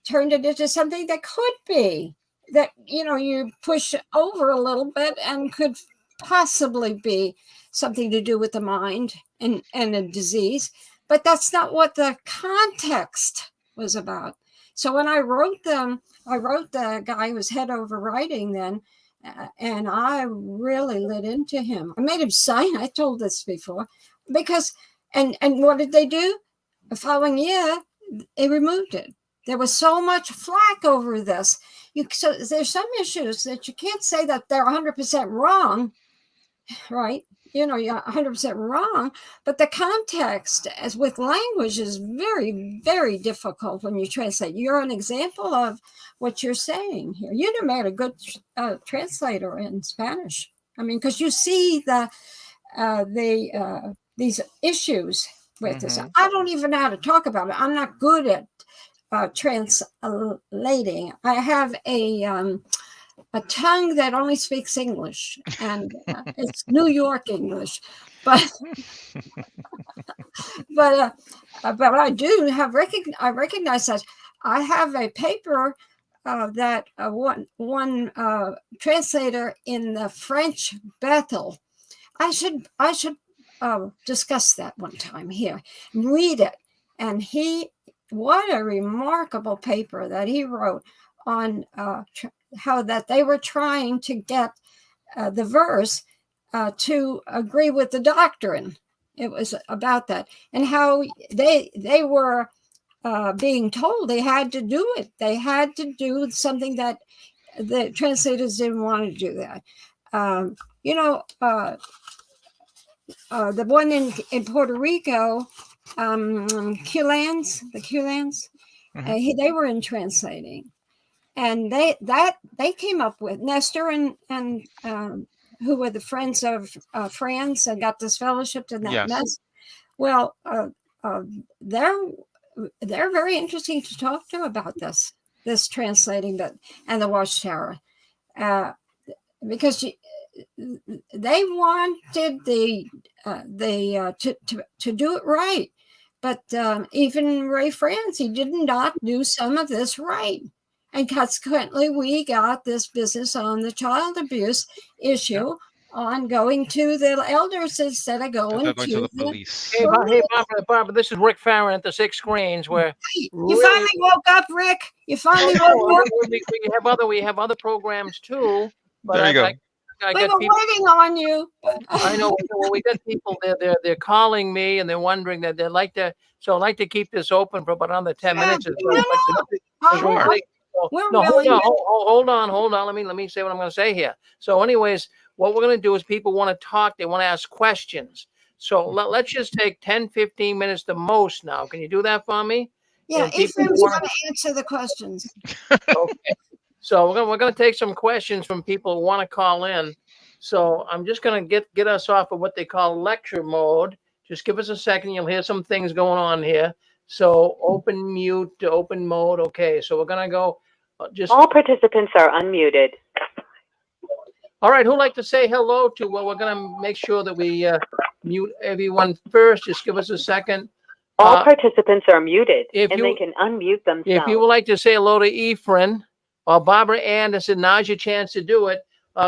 turned it into something that could be that you push over a little bit and could possibly be something to do with the mind and a disease, but that's not what the context was about. So when I wrote the guy who was head over writing then, and I really lit into him. I made him sign. I told this before because. And what did they do? The following year, they removed it. There was so much flack over this. So there's some issues that you can't say that they're 100% wrong, right? You're 100% wrong, but the context, as with language, is very, very difficult when you translate. You're an example of what you're saying here. You'd have made a good translator in Spanish. I mean, because you see these issues with this. I don't even know how to talk about it. I'm not good at translating. I have a tongue that only speaks English, and it's New York English. But but I do have I recognize that I have a paper that one translator in the French Bethel. I should discuss that one time here, read it. And what a remarkable paper that he wrote on how that they were trying to get the verse to agree with the doctrine. It was about that, and how they were being told they had to do it. They had to do something that the translators didn't want to do that. The one in Puerto Rico, Q-Lands, the Q-Lands, they were in translating, and they came up with Nestor and who were the friends of France and got this fellowship in that mess. Well, they're very interesting to talk to about this translating and the Watchtower, because they wanted to do it right, but even Ray France, he did not do some of this right, and consequently we got this business on the child abuse issue on going to the elders instead of going
They're going to the
to the
police.
Hey,
police.
Barbara, this is Rick Farron at the Six Screens. Where
You
really,
finally woke up, Rick. You finally
no,
woke up.
we have other programs too. But
There you go.
I
We
got
were
people.
waiting on you.
I know. Well, we got people. They're calling me and they're wondering that they'd like to. So I'd like to keep this open for about another 10 minutes. Or so.
Sure.
We're
No, hold
willing.
on, hold on. Let me say what I'm going to say here. So, anyways, what we're going to do is people want to talk. They want to ask questions. So let's just take 10, 15 minutes the most now. Can you do that for me?
Yeah,
And people
Ephraim's
wanna-
going to answer the questions.
Okay. So we're gonna take some questions from people who want to call in. So I'm just gonna get us off of what they call lecture mode. Just give us a second. You'll hear some things going on here. So open mute to open mode. Okay. So we're gonna go. Just
all participants are unmuted.
all right. Who'd like to say hello to? Well, we're gonna make sure that we mute everyone first. Just give us a second.
All participants are muted, and
you-
they can unmute themselves.
If you would like to say hello to Ephraim or Barbara Anderson, now's your chance to do it.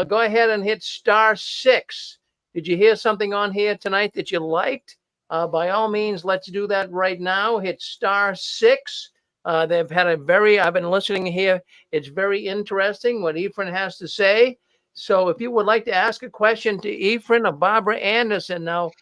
Go ahead and hit *6. Did you hear something on here tonight that you liked? By all means, let's do that right now. Hit *6. They've had I've been listening here. It's very interesting what Ephraim has to say. So if you would like to ask a question to Ephraim or Barbara Anderson now,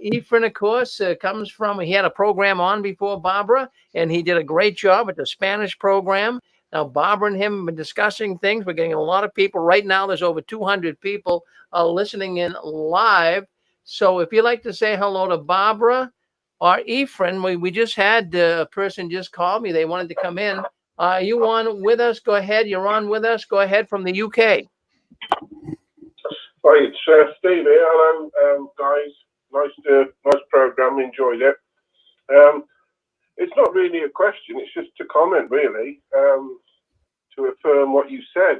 Ephraim, of course, comes from, he had a program on before Barbara, and he did a great job at the Spanish program. Now, Barbara and him have been discussing things. We're getting a lot of people. Right now, there's over 200 people listening in live. So if you'd like to say hello to Barbara or Ephraim, we just had a person just called me. They wanted to come in. Are you on with us? Go ahead. You're on with us. Go ahead from the UK.
Hi, it's Steve here. Hello, guys. Nice program. Enjoyed it. It's not really a question. It's just a comment, really, to affirm what you said.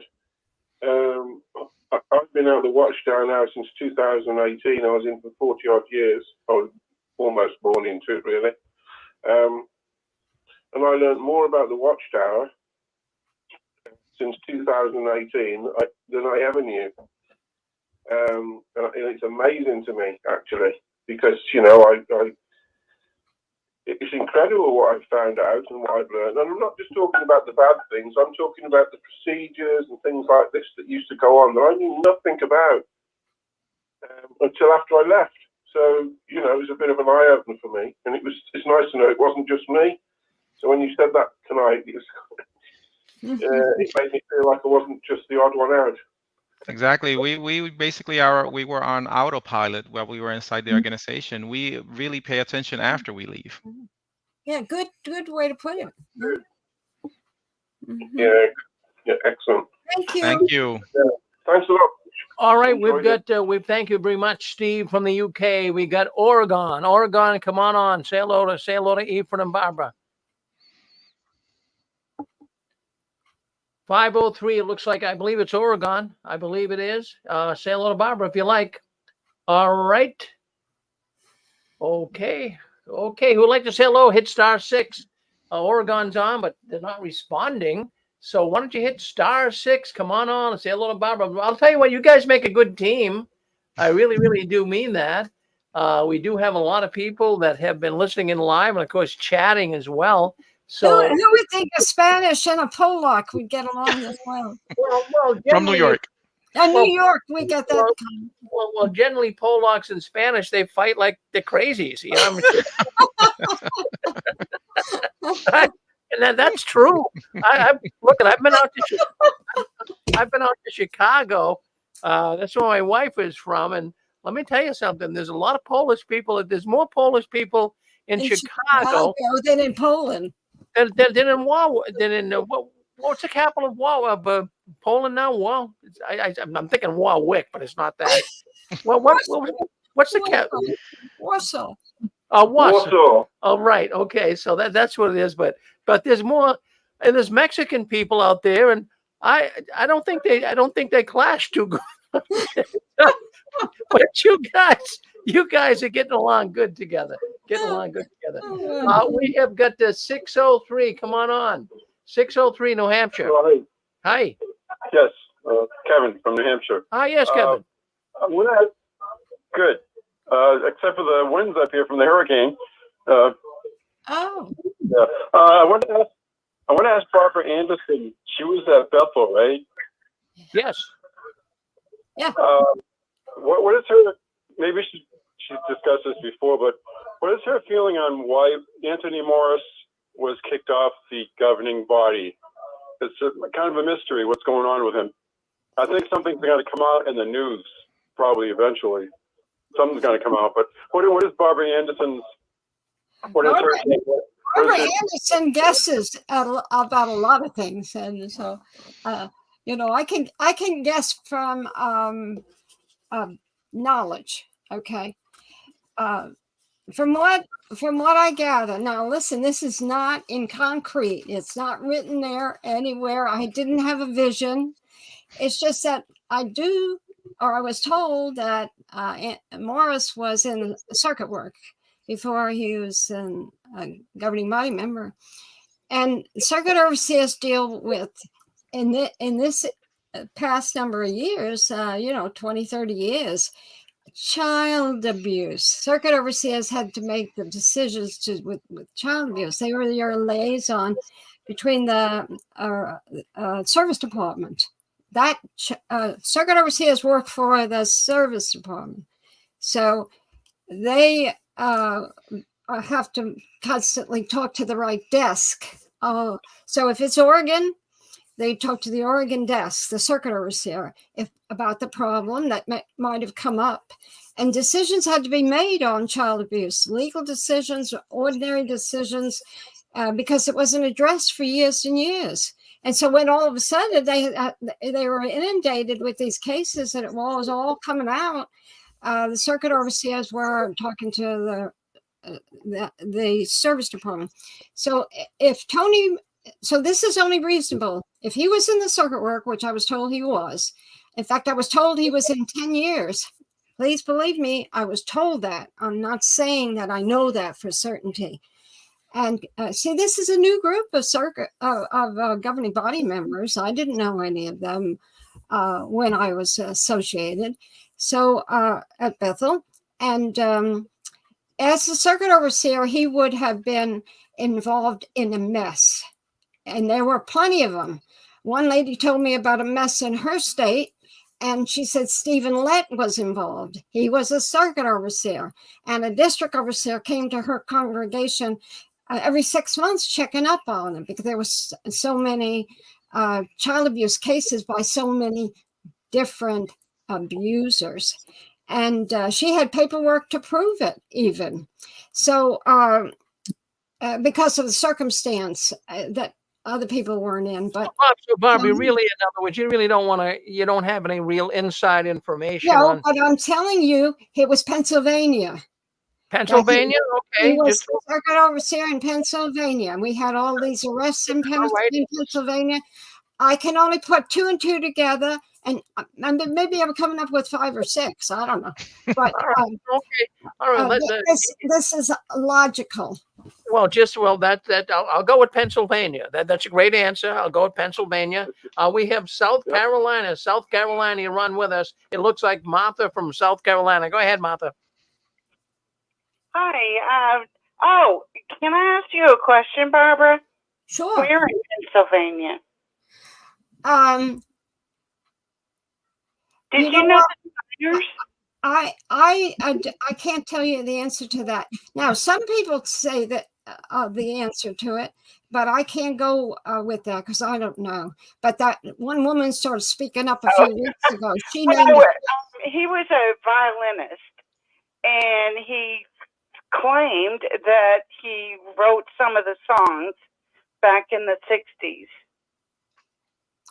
I've been out of the Watchtower now since 2018. I was in for 40 odd years. I was almost born into it, really. And I learned more about the Watchtower since 2018 than I ever knew. And it's amazing to me, actually, because, it's incredible what I've found out and what I've learned. And I'm not just talking about the bad things. I'm talking about the procedures and things like this that used to go on that I knew nothing about until after I left. So, it was a bit of an eye-opener for me. And it's nice to know it wasn't just me. So when you said that tonight, it made me feel like I wasn't just the odd one out.
Exactly. We basically we were on autopilot while we were inside the organization. We really pay attention after we leave.
Yeah, good way to put it.
Yeah, excellent.
Thank you.
Thank you.
Yeah, thanks a lot.
All right, we've got. Thank you very much, Steve from the UK. We got Oregon. Oregon, come on. Say hello to Ephraim and Barbara. 503. It looks like, I believe it's Oregon. I believe it is. Say hello to Barbara if you like. All right. Okay. Who would like to say hello? Hit *6. Oregon's on, but they're not responding. So why don't you hit *6? Come on and say hello to Barbara. I'll tell you what, you guys make a good team. I really, really do mean that. We do have a lot of people that have been listening in live and, of course, chatting as well. So
who would think a Spanish and a Polak would get along as well?
From New York.
New York, we get that.
Well, generally Polacks and Spanish, they fight like the crazies. And that's true. I've been out to Chicago. That's where my wife is from, and let me tell you something. There's a lot of Polish people. There's more Polish people in Chicago
than in Poland.
Than in what's the capital of Poland now? Well, I'm thinking Warwick, but it's not that. Well, what's the capital?
Warsaw.
Warsaw. Oh, right. Okay, so that's what it is. But there's more, and there's Mexican people out there, and I don't think they clash too good. But you guys are getting along good together. We have got the 603. Come on. 603, New Hampshire.
Well,
Hi.
Yes, Kevin from New Hampshire.
Yes, Kevin.
I'm gonna ask, good. Except for the winds up here from the hurricane.
Oh,
Yeah. I want to ask Barbara Anderson. She was at Bethel, right?
Yes.
yeah.
What is her? Maybe she's discussed this before, but what is her feeling on why Anthony Morris was kicked off the governing body? It's kind of a mystery what's going on with him. I think something's going to come out in the news probably eventually. Something's going to come out. But what is Barbara Anderson's? What is her?
Barbara Anderson guesses about a lot of things, and so you know, I can guess from knowledge. Okay, from what I gather. Now, listen, this is not in concrete. It's not written there anywhere. I didn't have a vision. It's just that I was told that Morris was in circuit work before he was a governing body member. And circuit overseers deal with, in this past number of years, 20, 30 years, child abuse. Circuit overseers had to make the decisions with child abuse. They were your liaison between the service department. That circuit overseers work for the service department. So they have to constantly talk to the right desk. So if it's Oregon, they talk to the Oregon desk, the circuit overseer, about the problem that might have come up. And decisions had to be made on child abuse, legal decisions, ordinary decisions, because it wasn't addressed for years and years. And so when all of a sudden they were inundated with these cases and it was all coming out, the circuit overseers were talking to the service department. So so this is only reasonable. If he was in the circuit work, which I was told he was, in fact, I was told he was in 10 years. Please believe me, I was told that. I'm not saying that I know that for certainty. And see, this is a new group of governing body members. I didn't know any of them when I was associated. So at Bethel, and as the circuit overseer, he would have been involved in a mess. And there were plenty of them. One lady told me about a mess in her state, and she said Stephen Lett was involved. He was a circuit overseer, and a district overseer came to her congregation every 6 months checking up on him because there was so many child abuse cases by so many different abusers. And she had paperwork to prove it even. So because of the circumstance that other people weren't in. But
so Barbie, really, in other words, you really you don't have any real inside information.
No, but I'm telling you, it was Pennsylvania.
Pennsylvania? Okay.
He was the circuit overseer in Pennsylvania. And we had all these arrests in Pennsylvania. I can only put 2 and 2 together, and maybe I'm coming up with 5 or 6. I don't know. But
all right.
This is logical.
Well, I'll go with Pennsylvania. That's a great answer. I'll go with Pennsylvania. We have South Carolina. South Carolina, you run with us. It looks like Martha from South Carolina. Go ahead, Martha.
Hi. Can I ask you a question, Barbara?
Sure.
Where in Pennsylvania? Did you know the Steiners?
I can't tell you the answer to that. Now, some people say that the answer to it, but I can't go with that because I don't know. But that one woman started speaking up a few weeks ago. She
he was a violinist, and he claimed that he wrote some of the songs back in the 60s.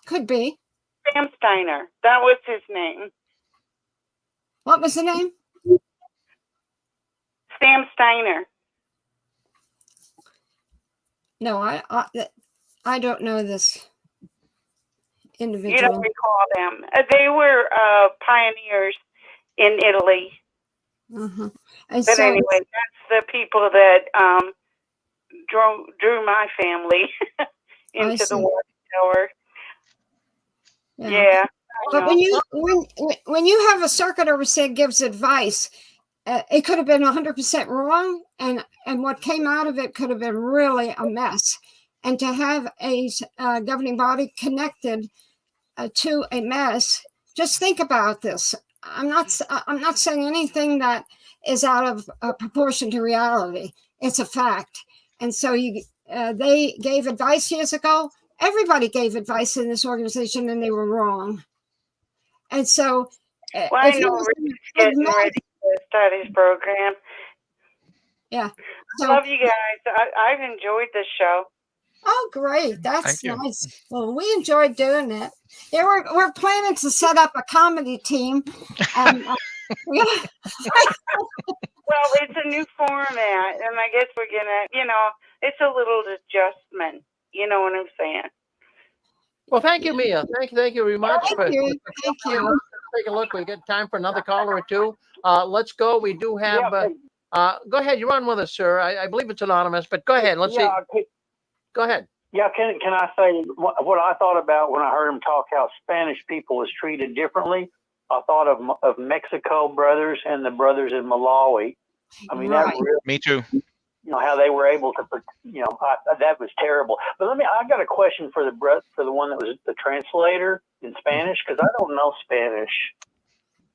Could be.
Sam Steiner. That was his name.
What was the name?
Sam Steiner.
No, I don't know this individual.
You don't recall them. They were pioneers in Italy.
Mm-hmm.
But anyway, that's the people that drew my family into the Watchtower. Yeah.
But when you have a circuit overseer gives advice, it could have been 100% wrong, and what came out of it could have been really a mess. And to have a governing body connected to a mess, just think about this. I'm not saying anything that is out of proportion to reality. It's a fact. And so they gave advice years ago. Everybody gave advice in this organization, and they were wrong. And so,
well, I know Rick's getting ready for the studies program.
Yeah.
So, love you guys. I've enjoyed this show.
Oh, great. That's nice. Well, we enjoyed doing it. Yeah, we're planning to set up a comedy team. And,
well, it's a new format, and I guess we're going to, it's a little adjustment. You know what I'm saying?
Well, thank you, Mia. Thank you very much.
Thank you. Thank you.
Let's take a look. We got time for another caller or two. Let's go. We do have. Go ahead. You're on with us, sir. I believe it's anonymous, but go ahead. Let's see. Go ahead.
Yeah, can I say what I thought about when I heard him talk how Spanish people was treated differently? I thought of Mexico brothers and the brothers in Malawi. I mean, that really,
me too.
How they were able to, that was terrible. But I got a question for the one that was the translator in Spanish, because I don't know Spanish.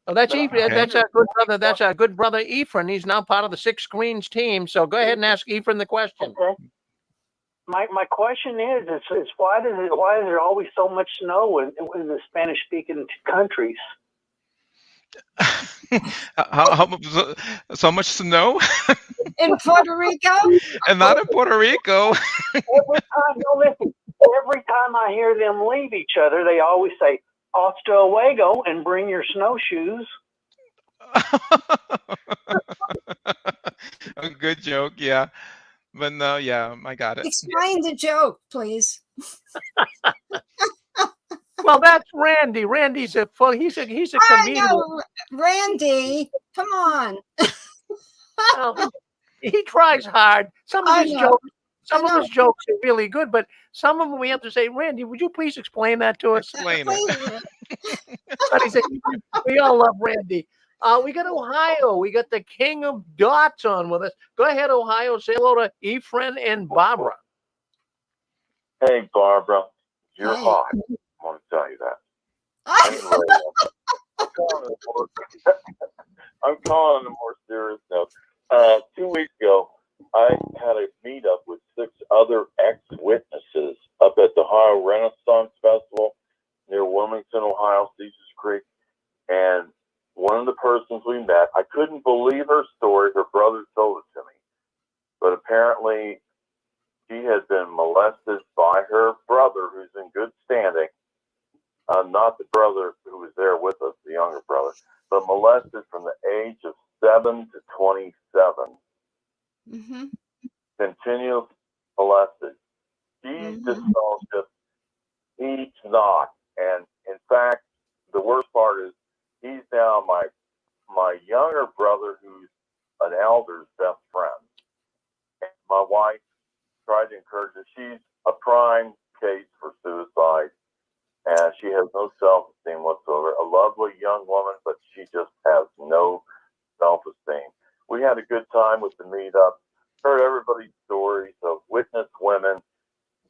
Oh, that's Ephraim. That's our good brother. That's our good brother Ephraim. He's now part of the Six Screens team. So go ahead and ask Ephraim the question.
Okay. My question is why is there always so much snow in the Spanish speaking countries?
how so much snow
in Puerto Rico,
and not in Puerto Rico.
Every time I hear them leave each other, they always say "Hasta luego" and bring your snowshoes.
A good joke, yeah, but no, yeah, I got it.
Explain the joke, please.
Well, that's Randy. Randy's he's a comedian.
Know, Randy, come on.
Well, he tries hard. Some of his jokes are really good, but some of them we have to say, Randy, would you please explain that to us?
Explain it.
But he said, we all love Randy. We got Ohio. We got the king of dots on with us. Go ahead, Ohio. Say hello to Ephraim and Barbara.
Hey, Barbara, you're hot. I want to tell you that. I'm calling on a more serious note. 2 weeks ago, I had a meetup with 6 other ex-witnesses up at the Ohio Renaissance Festival near Wilmington, Ohio, Caesars Creek. And one of the persons we met, I couldn't believe her story. Her brother told it to me. But apparently, she had been molested by her brother, who's in good standing. Not the brother who was there with us, the younger brother, but molested from the age of 7 to 27.
Mm-hmm.
Continuous molested. He's just he's not. And in fact, the worst part is he's now my younger brother, who's an elder's best friend. And my wife tried to encourage her. She's a prime case for suicide. And she has no self-esteem whatsoever. A lovely young woman, but she just has no self-esteem. We had a good time with the meetup. Heard everybody's stories of witness women.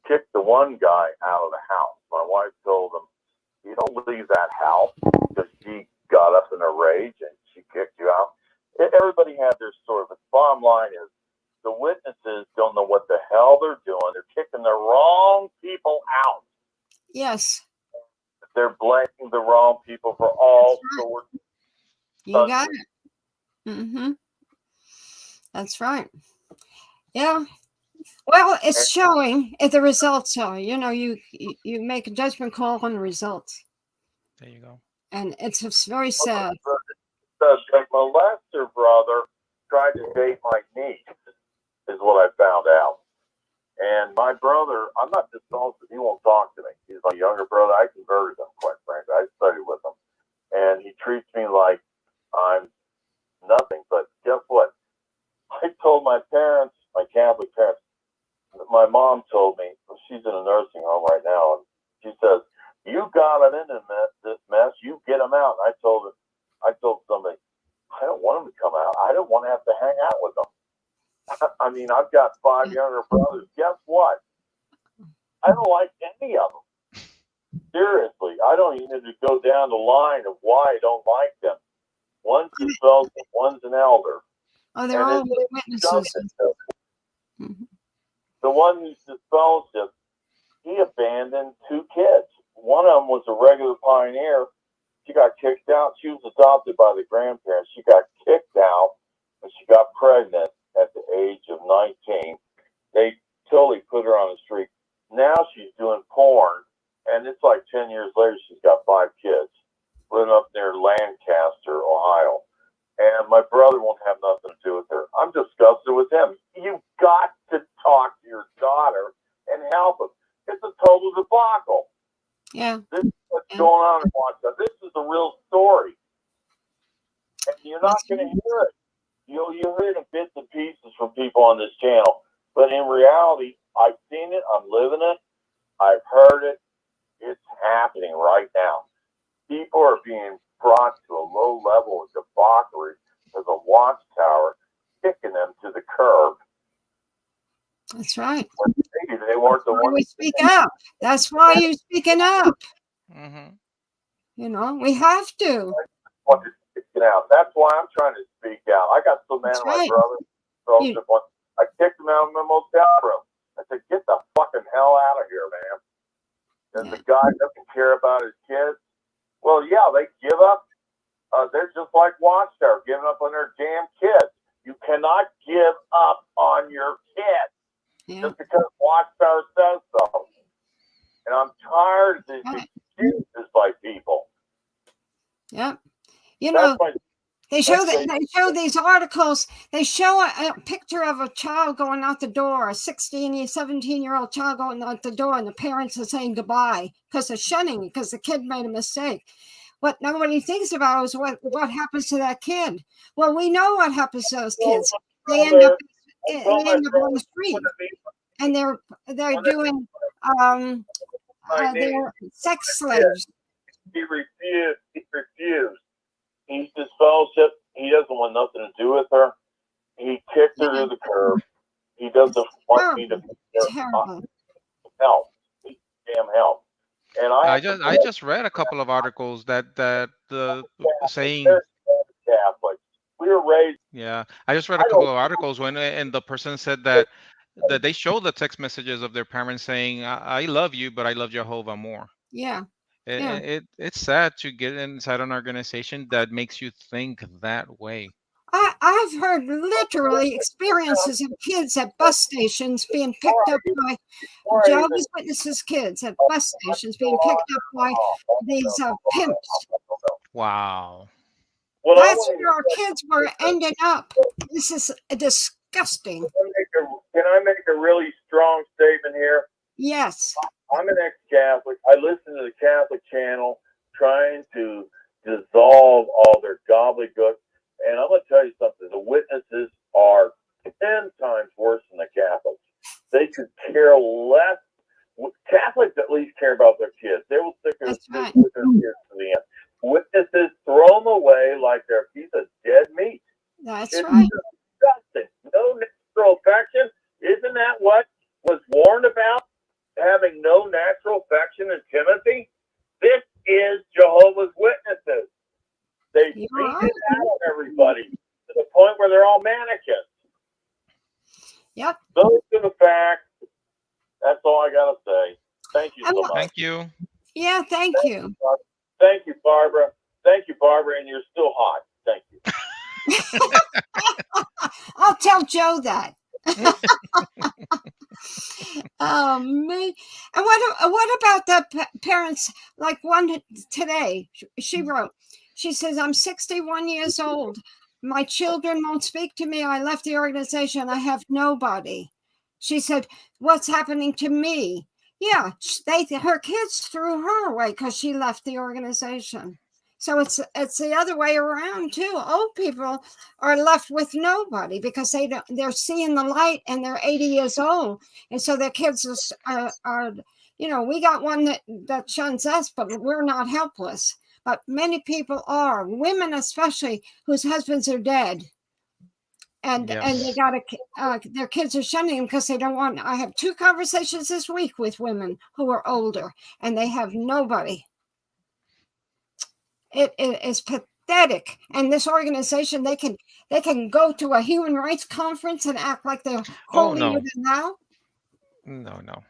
Kicked the one guy out of the house. My wife told him, "You don't leave that house," because she got up in a rage and she kicked you out. Everybody had their story, but the bottom line is the witnesses don't know what the hell they're doing. They're kicking the wrong people out.
Yes.
They're blaming the wrong people for all sorts.
You got it. Mm-hmm. That's right. Yeah. Well, it's showing if the results are. You make a judgment call on the results.
There you go.
And it's very sad.
The molester brother tried to date my niece, is what I found out. And my brother, I'm not dishonest, he won't talk to me. He's my younger brother. I converted him, quite frankly. I studied with him. And he treats me like I'm nothing. But guess what? I told my parents, my Catholic parents, my mom told me, she's in a nursing home right now, and she says, "You got it into this mess them out. And I told somebody, I don't want them to come out. I don't want to have to hang out with them. I mean, I've got 5 younger brothers. Guess what? I don't like any of them. Seriously, I don't even need to go down the line of why I don't like them. One's a fellow, one's an elder.
Oh, they're all witnesses.
The one who's disfellowship, he abandoned 2 kids. One of them was a regular pioneer. She got kicked out. She was adopted by the grandparents. She got kicked out, and she got pregnant at the age of 19. They totally put her on the street. Now she's doing porn, and it's like 10 years later, she's got 5 kids living up near Lancaster, Ohio. And my brother won't have nothing to do with her. I'm disgusted with him. You've got to talk to your daughter and help him. It's a total debacle.
Yeah.
This is what's going on in Watchtower. This is the real story. And you're not going to hear it. You hear it in bits and pieces from people on this channel. But in reality, I've seen it. I'm living it. I've heard it. It's happening right now. People are being brought to a low level of debauchery as a Watchtower, kicking them to the curb.
That's right.
They weren't the ones.
We speak up. That's why you're speaking up.
Mm-hmm.
You know, we have to.
That's why I'm trying to speak out. I got so mad at my brother. I kicked him out of my motel room. I said, "Get the fucking hell out of here, man." And the guy doesn't care about his kids. Well, yeah, they give up. They're just like Watchtower, giving up on their damn kids. You cannot give up on your kids just because Watchtower says so. And I'm tired of these excuses by people.
Yep. You know, they show these articles. They show a picture of a child going out the door, a 17-year-old child going out the door, and the parents are saying goodbye because of shunning, because the kid made a mistake. What nobody thinks about is what happens to that kid. Well, we know what happens to those kids. They end up on the street, and they're doing they're sex slaves.
He refused. He's disfellowship. He doesn't want nothing to do with her. He kicked her to the curb. He doesn't want me to help. Damn help. And
I just read a couple of articles that the saying
Catholic. We were raised.
Yeah, I just read a couple of articles and the person said that they show the text messages of their parents saying, "I love you, but I love Jehovah more."
Yeah.
It's sad to get inside an organization that makes you think that way.
I've heard literally experiences of kids at bus stations being picked up by Jehovah's Witnesses kids at bus stations being picked up by these pimps.
Wow.
Well, that's where our kids were ending up. This is disgusting.
Can I make a really strong statement here?
Yes.
I'm an ex-Catholic. I listen to the Catholic channel trying to dissolve all their gobbledygook. And I'm going to tell you something. The witnesses are 10 times worse than the Catholics. They could care less. Catholics at least care about their kids. They will stick with their kids to the end. Witnesses throw them away like they're a piece of dead meat.
That's
it's
right.
Disgusting. No natural affection. Isn't that what was warned about? Having no natural affection in Timothy? This is Jehovah's Witnesses. They beat it out of everybody to the point where they're all mannequins.
Yep.
Those are the facts. That's all I got to say. Thank you so much.
Thank you.
Yeah, thank you.
Thank you, Barbara. Thank you, Barbara, and you're still hot. Thank you.
I'll tell Joe that. Oh man! And what about the parents? Like one today, she wrote. She says, "I'm 61 years old. My children won't speak to me. I left the organization. I have nobody." She said, "What's happening to me?" Yeah, her kids threw her away because she left the organization. So it's the other way around too. Old people are left with nobody because they're seeing the light and they're 80 years old, and so their kids are we got one that shuns us, but we're not helpless. but many people are, women especially, whose husbands are dead. And they got their kids are shunning them because they don't want. I have 2 conversations this week with women who are older, and they have nobody. It is pathetic. And this organization, they can go to a human rights conference and act like they're holier than thou.
No.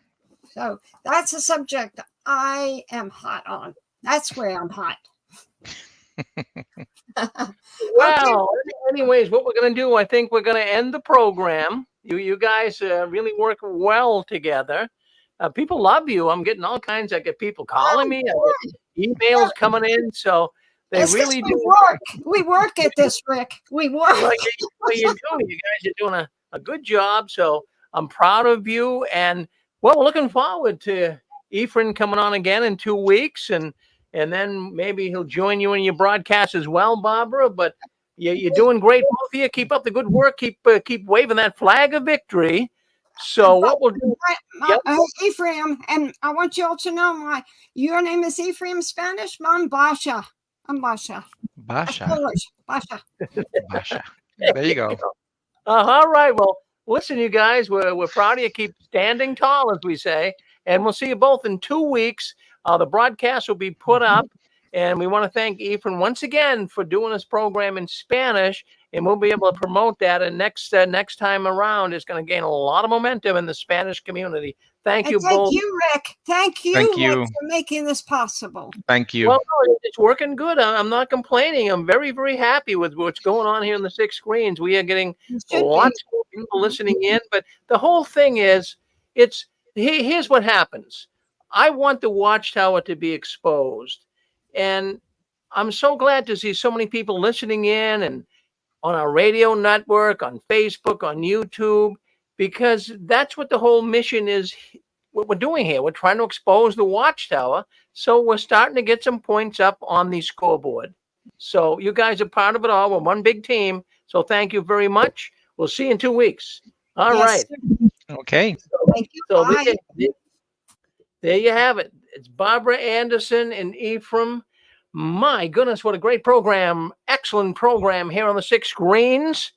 So that's a subject I am hot on. That's where I'm hot.
Well, anyways, what we're going to do, I think we're going to end the program. You guys really work well together. People love you. I'm getting all kinds. I get people calling me. I get emails coming in. So they really do.
We work at this, Rick. We work.
Well, you do. You guys are doing a good job. So I'm proud of you. And well, we're looking forward to Ephraim coming on again in 2 weeks. And then maybe he'll join you in your broadcast as well, Barbara. But you're doing great, both of you. Keep up the good work. Keep waving that flag of victory. So what we'll do,
Ephraim, and I want you all to know your name is Ephraim Spanish. I'm Basha. Basha.
There you go.
All right. Well, listen, you guys, we're proud of you. Keep standing tall, as we say, and we'll see you both in 2 weeks. The broadcast will be put up, and we want to thank Ephraim once again for doing this program in Spanish, and we'll be able to promote that. And next time around, it's going to gain a lot of momentum in the Spanish community. Thank you both.
Thank you, Rick. Thank you, Rick, for making this possible.
Thank you.
Well, it's working good. I'm not complaining. I'm very, very happy with what's going on here in the 6 screens. We are getting lots of people listening in, but the whole thing is, here's what happens. I want the Watchtower to be exposed. And I'm so glad to see so many people listening in and on our radio network, on Facebook, on YouTube, because that's what the whole mission is. What we're doing here, we're trying to expose the Watchtower. So we're starting to get some points up on the scoreboard. So you guys are part of it all. We're one big team. So thank you very much. We'll see you in 2 weeks. All right.
Okay.
Thank you.
So there you have it. It's Barbara Anderson and Ephraim. My goodness, what a great program. Excellent program here on the 6 screens.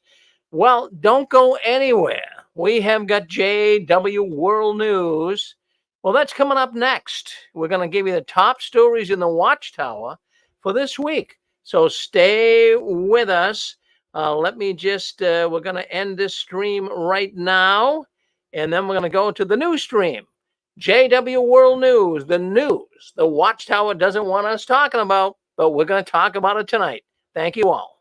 Well, don't go anywhere. We have got JW World News. Well, that's coming up next. We're going to give you the top stories in the Watchtower for this week. So stay with us. Let me just, we're going to end this stream right now. And then we're going to go to the news stream. JW World News, the news the Watchtower doesn't want us talking about, but we're going to talk about it tonight. Thank you all.